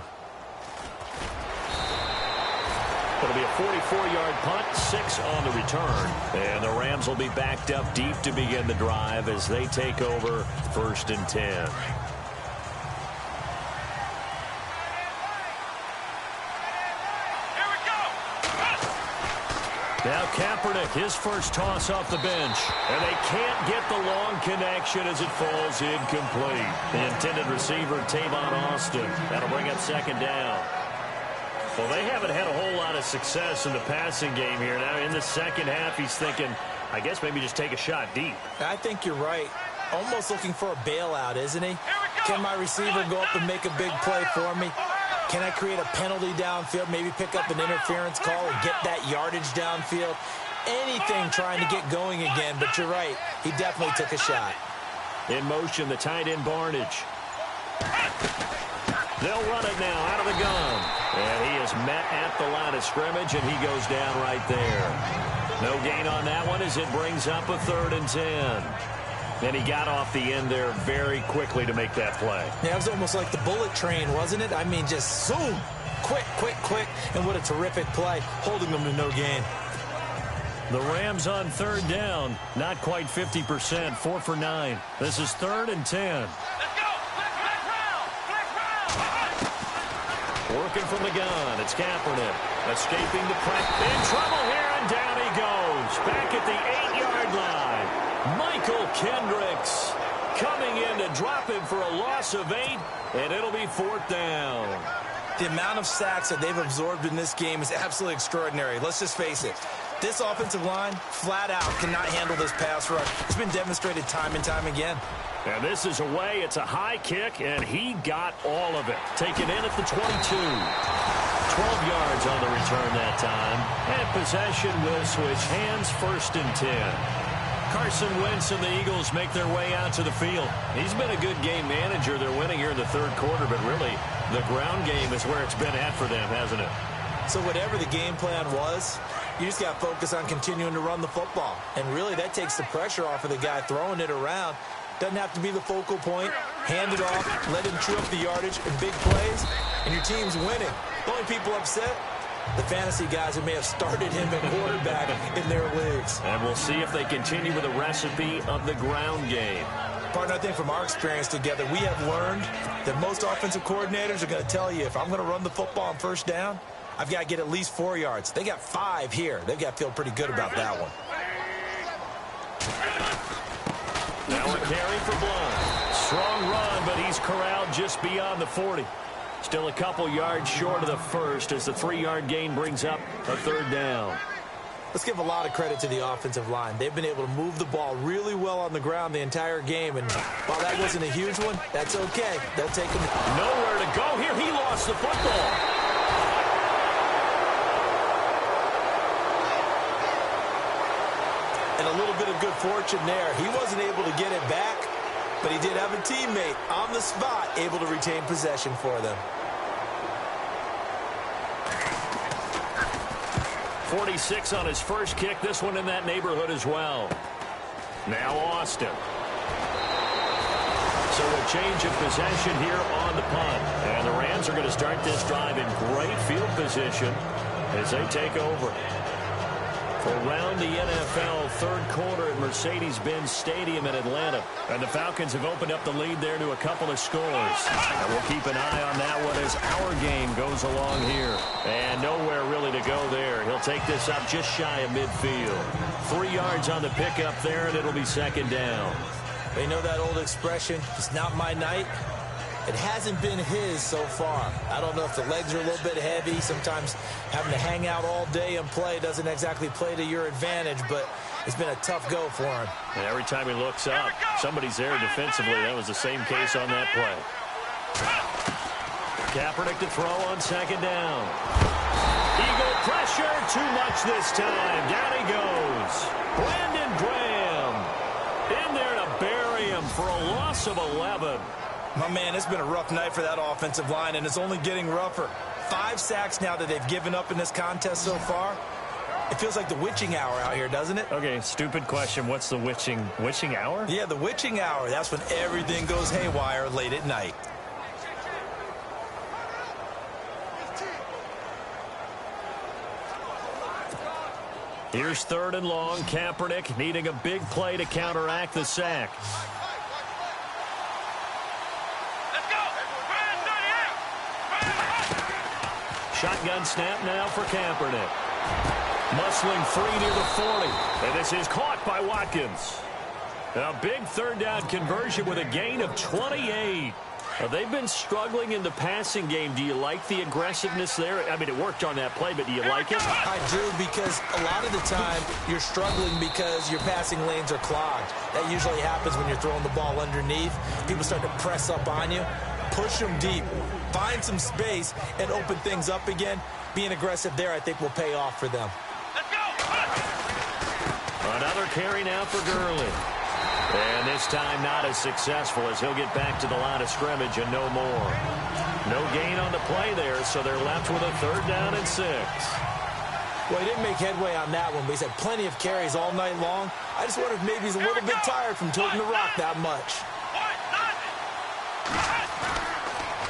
It'll be a 44-yard punt, 6 on the return. And the Rams will be backed up deep to begin the drive as they take over 1st and 10. Now Kaepernick, his first toss off the bench. And they can't get the long connection as it falls incomplete. The intended receiver, Tavon Austin. That'll bring up 2nd down. Well, they haven't had a whole lot of success in the passing game here. Now, in the second half, he's thinking, I guess maybe just take a shot deep. I think you're right. Almost looking for a bailout, isn't he? Can my receiver go up and make a big play for me? Can I create a penalty downfield, maybe pick up an interference call and get that yardage downfield? Anything trying to get going again, but you're right. He definitely took a shot. In motion, the tight end Barnage. They'll run it now out of the gun. And he is met at the line of scrimmage, and he goes down right there. No gain on that one as it brings up a 3rd and 10. And he got off the end there very quickly to make that play. Yeah, it was almost like the bullet train, wasn't it? I mean, just zoom. Quick, quick, quick. And what a terrific play, holding them to no gain. The Rams on 3rd down. Not quite 50%, 4 for 9. This is 3rd and 10. Working from the gun, it's Kaepernick. Escaping the pressure. In trouble here, and down he goes. Back at the 8-yard line. Michael Kendricks coming in to drop him for a loss of 8, and it'll be 4th down. The amount of sacks that they've absorbed in this game is absolutely extraordinary. Let's just face it. This offensive line, flat out, cannot handle this pass rush. It's been demonstrated time and time again. And this is away. It's a high kick, and he got all of it. Taken in at the 22. 12 yards on the return that time. And possession will switch hands, 1st and 10. Carson Wentz and the Eagles make their way out to the field. He's been a good game manager. They're winning here in the 3rd quarter, but really the ground game is where it's been at for them, hasn't it? So whatever the game plan was, you just got to focus on continuing to run the football. And really that takes the pressure off of the guy throwing it around. Doesn't have to be the focal point. Hand it off, let him chew up the yardage in big plays, and your team's winning. The only people upset, the fantasy guys who may have started him at quarterback in their leagues. And we'll see if they continue with a recipe of the ground game. Partner, I think from our experience together, we have learned that most offensive coordinators are going to tell you, if I'm going to run the football on 1st down, I've got to get at least 4 yards. They got 5 here. They've got to feel pretty good about that one. Now a carry for Blunt. Strong run, but he's corralled just beyond the 40. Still a couple yards short of the 1st as the 3-yard gain brings up a 3rd down. Let's give a lot of credit to the offensive line. They've been able to move the ball really well on the ground the entire game, and while that wasn't a huge one, that's okay. They'll take him. Nowhere to go here. He lost the football. And a little bit of good fortune there. He wasn't able to get it back, but he did have a teammate on the spot able to retain possession for them. 46 on his first kick. This one in that neighborhood as well. Now Austin. So a change of possession here on the punt. And the Rams are going to start this drive in great field position as they take over. Around the NFL 3rd quarter at Mercedes-Benz Stadium in Atlanta. And the Falcons have opened up the lead there to a couple of scores. And we'll keep an eye on that one as our game goes along here. And nowhere really to go there. He'll take this up just shy of midfield. 3 yards on the pickup there, and it'll be 2nd down. They know that old expression, it's not my night. It hasn't been his so far. I don't know if the legs are a little bit heavy. Sometimes having to hang out all day and play doesn't exactly play to your advantage, but it's been a tough go for him. And every time he looks up, somebody's there defensively. That was the same case on that play. Kaepernick to throw on 2nd down. Eagle pressure, too much this time. Down he goes. Brandon Graham in there to bury him for a loss of 11. My man, it's been a rough night for that offensive line, and it's only getting rougher. 5 sacks now that they've given up in this contest so far. It feels like the witching hour out here, doesn't it? Okay, stupid question. What's the witching hour? Yeah, the witching hour. That's when everything goes haywire late at night. Here's 3rd and long. Kaepernick needing a big play to counteract the sack. Shotgun snap now for Kaepernick. Muscling free near the 40. And this is caught by Watkins. A big 3rd down conversion with a gain of 28. They've been struggling in the passing game. Do you like the aggressiveness there? I mean, it worked on that play, but do you like it? I do, because a lot of the time you're struggling because your passing lanes are clogged. That usually happens when you're throwing the ball underneath. People start to press up on you. Push them deep. Find some space and open things up again. Being aggressive there, I think, will pay off for them. Let's go! Another carry now for Gurley. And this time not as successful as he'll get back to the line of scrimmage and no more. No gain on the play there, so they're left with a 3rd down and 6. Well, he didn't make headway on that one, but he's had plenty of carries all night long. I just wonder if maybe he's a little bit tired from toting the rock that much.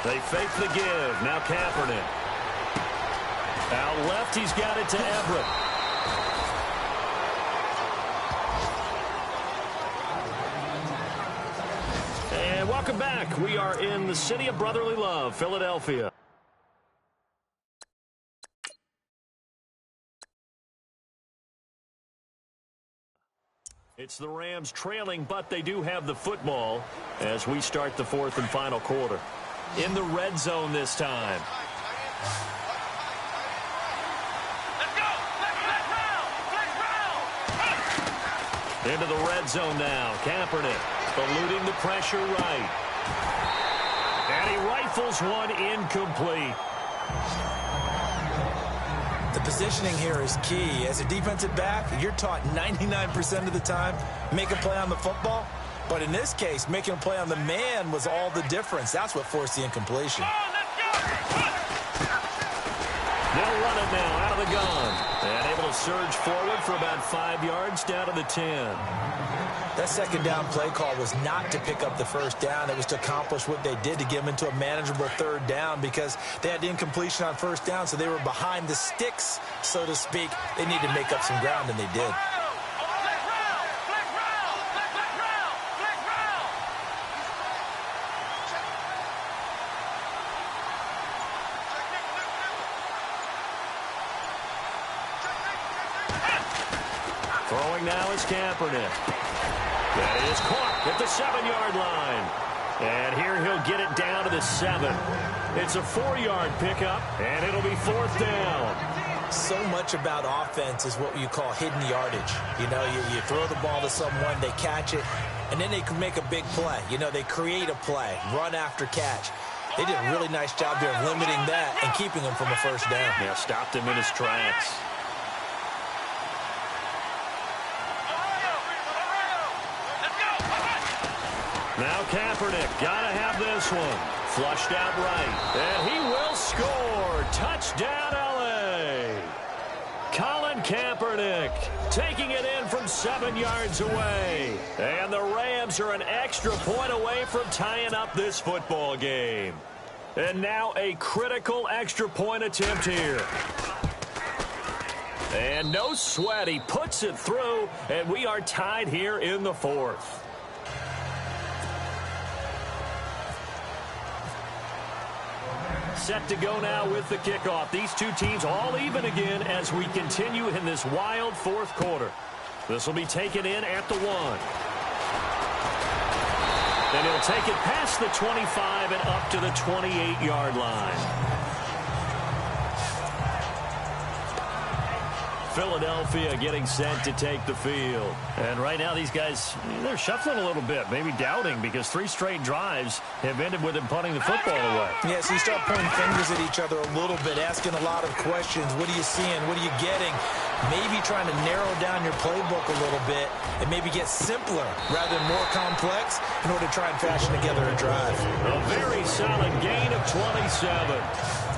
They fake the give. Now Kaepernick. Out left, he's got it to Everett. And welcome back. We are in the city of brotherly love, Philadelphia. It's the Rams trailing, but they do have the football as we start the 4th and final quarter. In the red zone this time. Let's go! Let's round! 3 Into the red zone now. Kaepernick eluding the pressure right. And he rifles one incomplete. The positioning here is key. As a defensive back, you're taught 99% of the time, make a play on the football. But in this case, making a play on the man was all the difference. That's what forced the incompletion. They'll run it now out of the gun. And able to surge forward for about 5 yards down to the 10. That second down play call was not to pick up the first down. It was to accomplish what they did, to get them into a manageable third down, because they had incompletion on first down, so they were behind the sticks, so to speak. They needed to make up some ground, and they did. Throwing now is Kaepernick. That is caught at the 7-yard line. And here he'll get it down to the 7. It's a 4-yard pickup, and it'll be 4th down. So much about offense is what you call hidden yardage. You know, you throw the ball to someone, they catch it, and then they can make a big play. You know, they create a play, run after catch. They did a really nice job there of limiting that and keeping him from a first down. Yeah, stopped him in his tracks. Now Kaepernick, gotta have this one. Flushed out right, and he will score. Touchdown, L.A. Colin Kaepernick taking it in from 7 yards away. And the Rams are an extra point away from tying up this football game. And now a critical extra point attempt here. And no sweat, he puts it through, and we are tied here in the 4th. Set to go now with the kickoff. These two teams all even again as we continue in this wild 4th quarter. This will be taken in at the 1. And he'll take it past the 25 and up to the 28-yard line. Philadelphia getting set to take the field. And right now these guys, they're shuffling a little bit, maybe doubting, because 3 straight drives have ended with them punting the football away. Yeah, so you start pointing fingers at each other a little bit, asking a lot of questions. What are you seeing? What are you getting? Maybe trying to narrow down your playbook a little bit and maybe get simpler rather than more complex in order to try and fashion together a drive. A very solid gain of 27.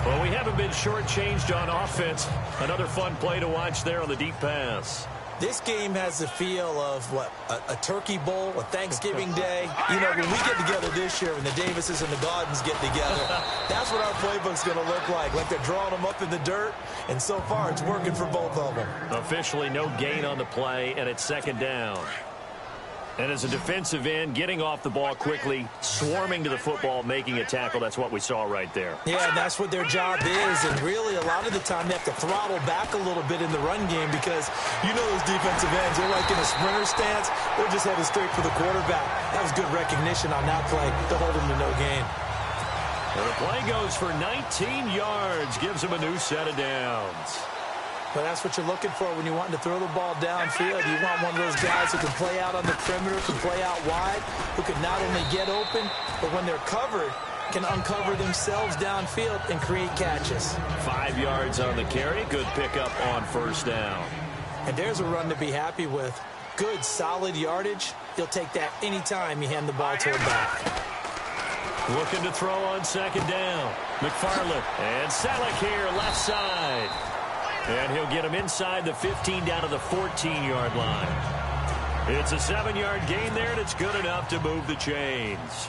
Well, we haven't been shortchanged on offense. Another fun play to watch there on the deep pass. This game has the feel of, what, a turkey bowl, a Thanksgiving day. You know, when we get together this year, when the Davises and the Gardens get together, that's what our playbook's going to look like they're drawing them up in the dirt, and so far it's working for both of them. Officially no gain on the play, and it's 2nd down. And as a defensive end, getting off the ball quickly, swarming to the football, making a tackle, that's what we saw right there. Yeah, and that's what their job is. And really, a lot of the time, they have to throttle back a little bit in the run game because you know those defensive ends, they're like in a sprinter stance. They're just headed straight for the quarterback. That was good recognition on that play to hold him to no gain. And the play goes for 19 yards, gives him a new set of downs. But that's what you're looking for when you want to throw the ball downfield. You want one of those guys who can play out on the perimeter, can play out wide, who can not only get open, but when they're covered, can uncover themselves downfield and create catches. 5 yards on the carry. Good pickup on 1st down. And there's a run to be happy with. Good, solid yardage. He'll take that anytime you hand the ball to him back. Looking to throw on 2nd down. McFarland and Selleck here, left side. And he'll get him inside the 15 down to the 14-yard line. It's a 7-yard gain there, and it's good enough to move the chains.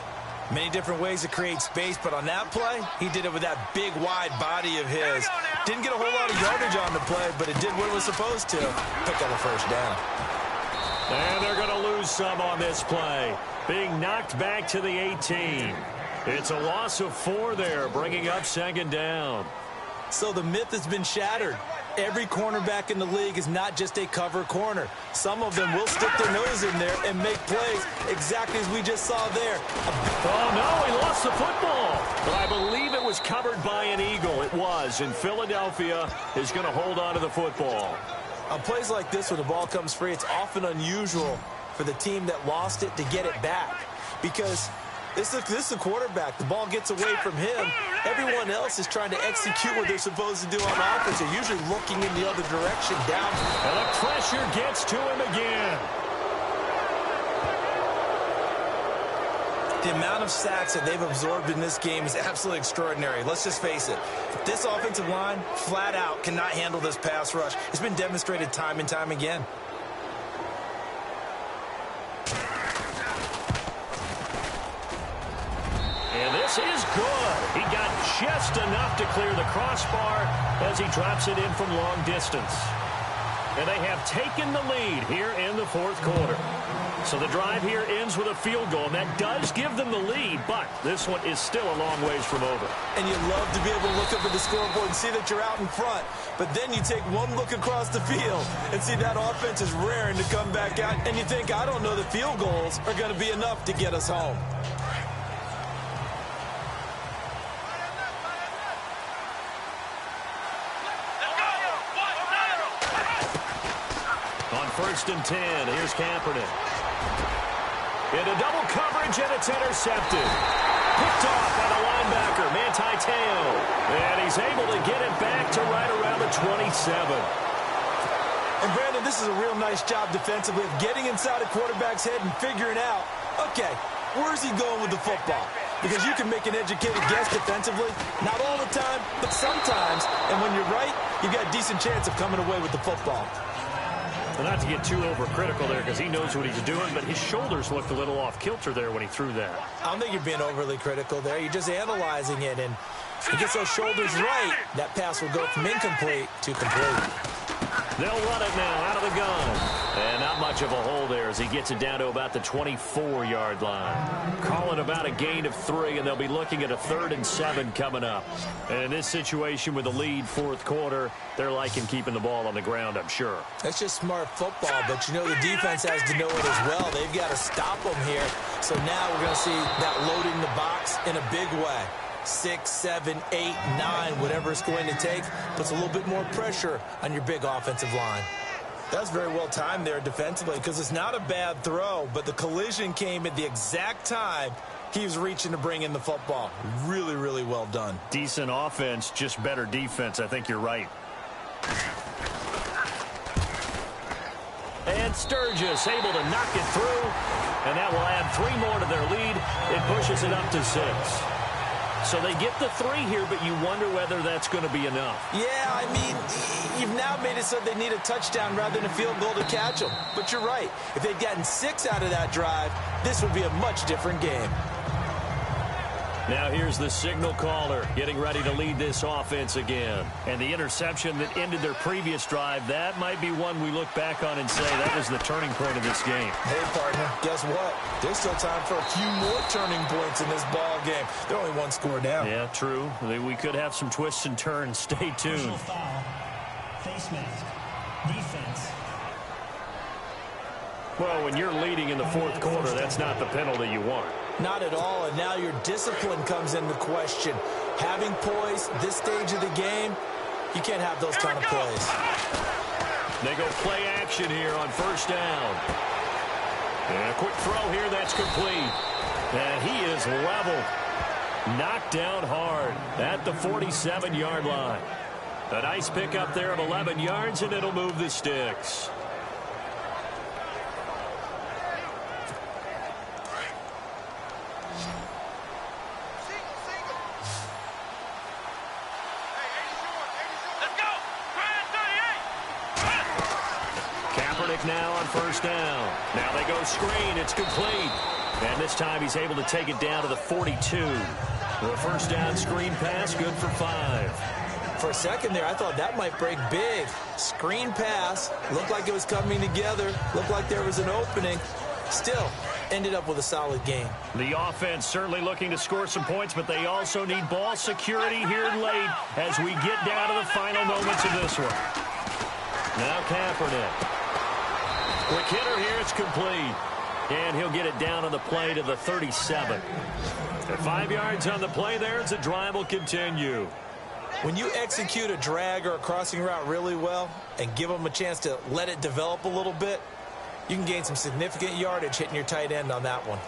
Many different ways to create space, but on that play, he did it with that big, wide body of his. Didn't get a whole lot of yardage on the play, but it did what it was supposed to. Pick up a 1st down. And they're going to lose some on this play. Being knocked back to the 18. It's a loss of 4 there, bringing up 2nd down. So the myth has been shattered. Every cornerback in the league is not just a cover corner. Some of them will stick their nose in there and make plays exactly as we just saw there. Oh, no, he lost the football. But I believe it was covered by an Eagle. It was, and Philadelphia is going to hold on to the football. On plays like this, when the ball comes free, it's often unusual for the team that lost it to get it back. Because this is the quarterback. The ball gets away from him. Everyone else is trying to execute what they're supposed to do on offense. They're usually looking in the other direction down. And the pressure gets to him again. The amount of sacks that they've absorbed in this game is absolutely extraordinary. Let's just face it. This offensive line, flat out, cannot handle this pass rush. It's been demonstrated time and time again. And this is good. He got just enough to clear the crossbar as he drops it in from long distance. And they have taken the lead here in the fourth quarter. So the drive here ends with a field goal, and that does give them the lead, but this one is still a long ways from over. And you love to be able to look up at the scoreboard and see that you're out in front, but then you take one look across the field and see that offense is raring to come back out, and you think, I don't know, the field goals are going to be enough to get us home. On 1st and 10, here's Kaepernick. Into double coverage, and it's intercepted. Picked off by the linebacker, Manti Te'o. And he's able to get it back to right around the 27. And, Brandon, this is a real nice job defensively of getting inside a quarterback's head and figuring out, okay, where's he going with the football? Because you can make an educated guess defensively, not all the time, but sometimes. And when you're right, you've got a decent chance of coming away with the football. Well, not to get too overcritical there because he knows what he's doing, but his shoulders looked a little off kilter there when he threw that. I don't think you're being overly critical there. You're just analyzing it, and he gets those shoulders right, that pass will go from incomplete to complete. They'll run it now out of the gun. And not much of a hole there as he gets it down to about the 24-yard line. Call it about a gain of 3, and they'll be looking at a 3rd and 7 coming up. And in this situation with the lead fourth quarter, they're liking keeping the ball on the ground, I'm sure. That's just smart football, but you know the defense has to know it as well. They've got to stop them here. So now we're going to see that loading the box in a big way. 6, 7, 8, 9, whatever it's going to take, puts a little bit more pressure on your big offensive line. That's very well timed there defensively because it's not a bad throw, but the collision came at the exact time he was reaching to bring in the football. Really, really well done. Decent offense, just better defense. I think you're right. And Sturgis able to knock it through, and that will add 3 more to their lead. It pushes it up to 6. So they get the 3 here, but you wonder whether that's going to be enough. Yeah, I mean, you've now made it so they need a touchdown rather than a field goal to catch them. But you're right. If they'd gotten 6 out of that drive, this would be a much different game. Now here's the signal caller getting ready to lead this offense again. And the interception that ended their previous drive, that might be one we look back on and say that was the turning point of this game. Hey, partner, guess what? There's still time for a few more turning points in this ball game. They're only 1 score down. Yeah, true. We could have some twists and turns. Stay tuned. Foul. Face mask. Defense. Well, when you're leading in the fourth quarter, that's not the penalty you want. Not at all, and now your discipline comes into question. Having poise this stage of the game, you can't have those kind of plays. They go play action here on 1st down. And a quick throw here, that's complete. And he is leveled. Knocked down hard at the 47-yard line. A nice pickup there of 11 yards, and it'll move the sticks. Now on 1st down. Now they go screen. It's complete. And this time he's able to take it down to the 42. The 1st down screen pass, good for 5. For a second there, I thought that might break big. Screen pass. Looked like it was coming together. Looked like there was an opening. Still, ended up with a solid game. The offense certainly looking to score some points, but they also need ball security here late as we get down to the final moments of this one. Now Kaepernick. Quick hitter here, it's complete. And he'll get it down on the play to the 37. At 5 yards on the play there as the drive will continue. When you execute a drag or a crossing route really well and give them a chance to let it develop a little bit, you can gain some significant yardage hitting your tight end on that one.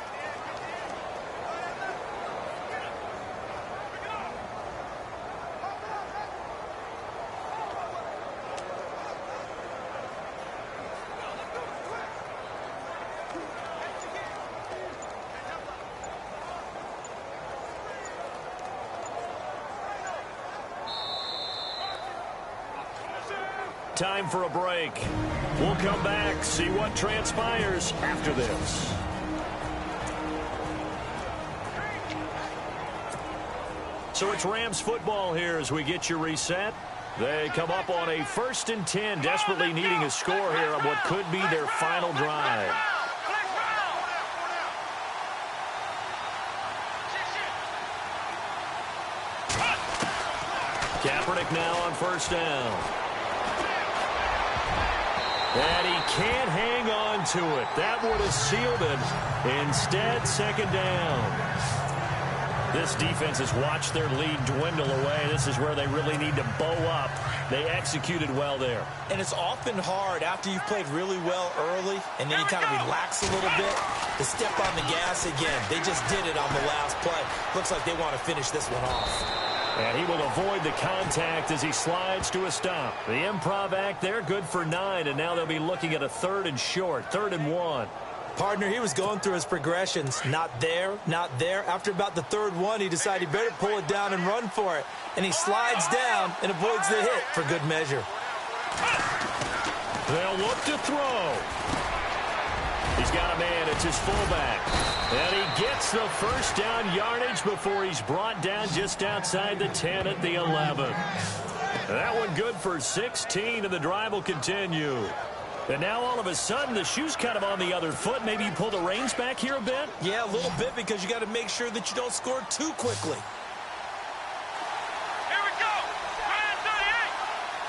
Time for a break. We'll come back, see what transpires after this. So it's Rams football here as we get you reset. They come up on a 1st and 10, desperately needing a score here on what could be their final drive. Kaepernick now on 1st down. And he can't hang on to it. That would have sealed it. Instead, 2nd down. This defense has watched their lead dwindle away. This is where they really need to bow up. They executed well there. And it's often hard after you've played really well early and then you kind of relax a little bit to step on the gas again. They just did it on the last play. Looks like they want to finish this one off. And he will avoid the contact as he slides to a stop. The improv act there, good for 9, and now they'll be looking at a 3rd and short, 3rd and 1. Partner, he was going through his progressions. Not there, not there. After about the 3rd one, he decided he better pull it down and run for it. And he slides down and avoids the hit for good measure. They'll look to throw. He's got a man. It's his fullback. And he gets the 1st down yardage before he's brought down just outside the 10 at the 11. That one good for 16, and the drive will continue. And now all of a sudden the shoe's kind of on the other foot. Maybe you pull the reins back here a bit? Yeah, a little bit because you got to make sure that you don't score too quickly. Here we go. Ryan 38.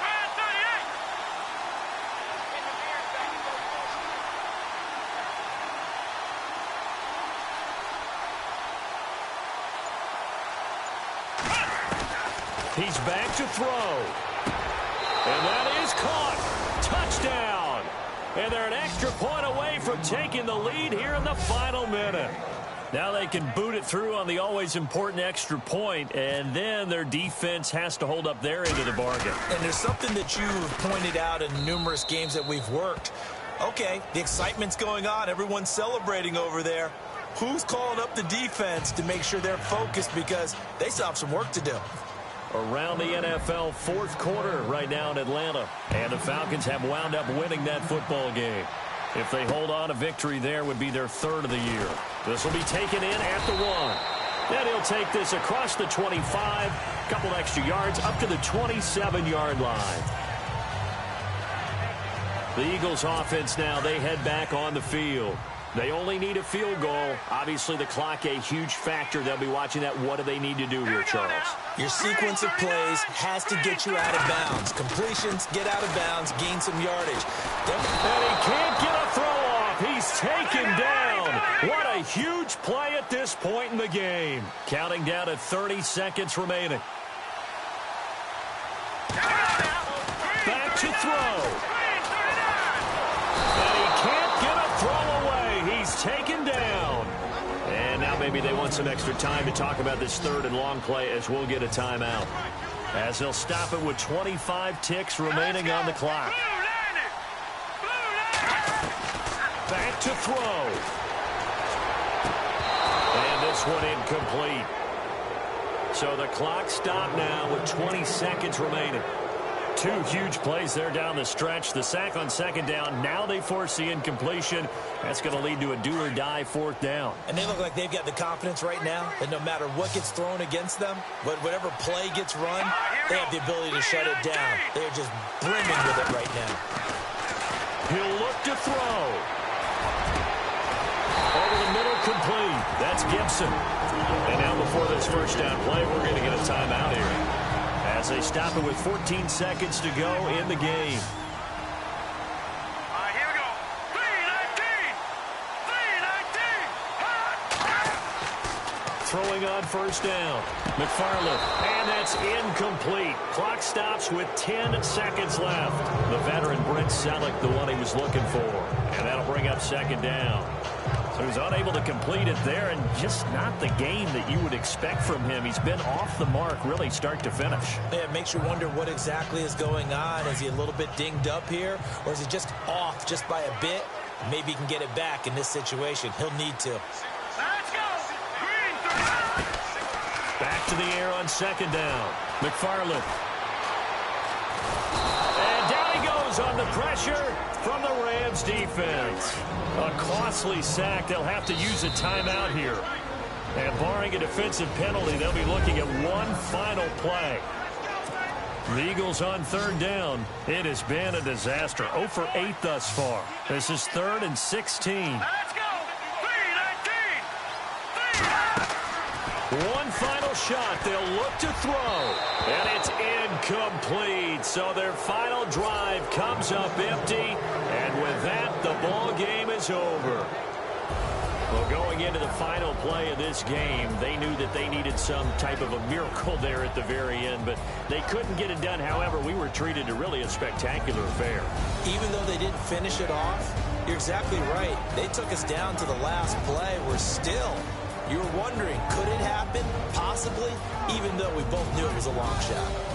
Ryan 38. He's back to throw. And that is caught. Touchdown. And they're an extra point away from taking the lead here in the final minute. Now they can boot it through on the always important extra point, and then their defense has to hold up their end of the bargain. And there's something that you've pointed out in numerous games that we've worked. Okay, the excitement's going on. Everyone's celebrating over there. Who's calling up the defense to make sure they're focused because they still have some work to do? Around the NFL 4th quarter right now in Atlanta. And the Falcons have wound up winning that football game. If they hold on, a victory there would be their 3rd of the year. This will be taken in at the 1. Then he'll take this across the 25, a couple extra yards up to the 27-yard line. The Eagles offense now, they head back on the field. They only need a field goal. Obviously, the clock a huge factor. They'll be watching that. What do they need to do here, Charles? Your sequence of plays has to get you out of bounds. Completions, get out of bounds, gain some yardage. And he can't get a throw off. He's taken down. What a huge play at this point in the game. Counting down to 30 seconds remaining. Back to throw. And he can't get a throw away. He's taken down. And now maybe they want some extra time to talk about this 3rd and long play as we'll get a timeout. As they'll stop it with 25 ticks remaining on the clock. Back to throw. And this one incomplete. So the clock stopped now with 20 seconds remaining. 2 huge plays there down the stretch. The sack on 2nd down. Now they force the incompletion. That's going to lead to a do-or-die 4th down. And they look like they've got the confidence right now that no matter what gets thrown against them, whatever play gets run, they have the ability to shut it down. They're just brimming with it right now. He'll look to throw. Over the middle, complete. That's Gibson. And now before this 1st down play, we're going to get a timeout here. As they stop it with 14 seconds to go in the game. All right, here we go. 3-19. 3-19. throwing on first down. McFarland, and that's incomplete. Clock stops with 10 seconds left. The veteran Brent Selleck, the one he was looking for. And that'll bring up second down. So he's unable to complete it there, and just not the game that you would expect from him. He's been off the mark really start to finish. Yeah, it makes you wonder what exactly is going on. Is he a little bit dinged up here, or is he just off just by a bit? Maybe he can get it back in this situation. He'll need to. Let's go. Green 39. Back to the air on second down. McFarland. And down he goes on the pressure from the Rams defense. A costly sack. They'll have to use a timeout here. And barring a defensive penalty, they'll be looking at one final play. The Eagles on third down. It has been a disaster. 0 for 8 thus far. This is 3rd and 16. Let's go. 3-19. One final shot. They'll look to throw. And it's incomplete. So their final drive comes up empty. And with that, the ball game is over. Well, going into the final play of this game, they knew that they needed some type of a miracle there at the very end, but they couldn't get it done. However, we were treated to really a spectacular affair. Even though they didn't finish it off, you're exactly right. They took us down to the last play. You're wondering, could it happen? Possibly, even though we both knew it was a long shot.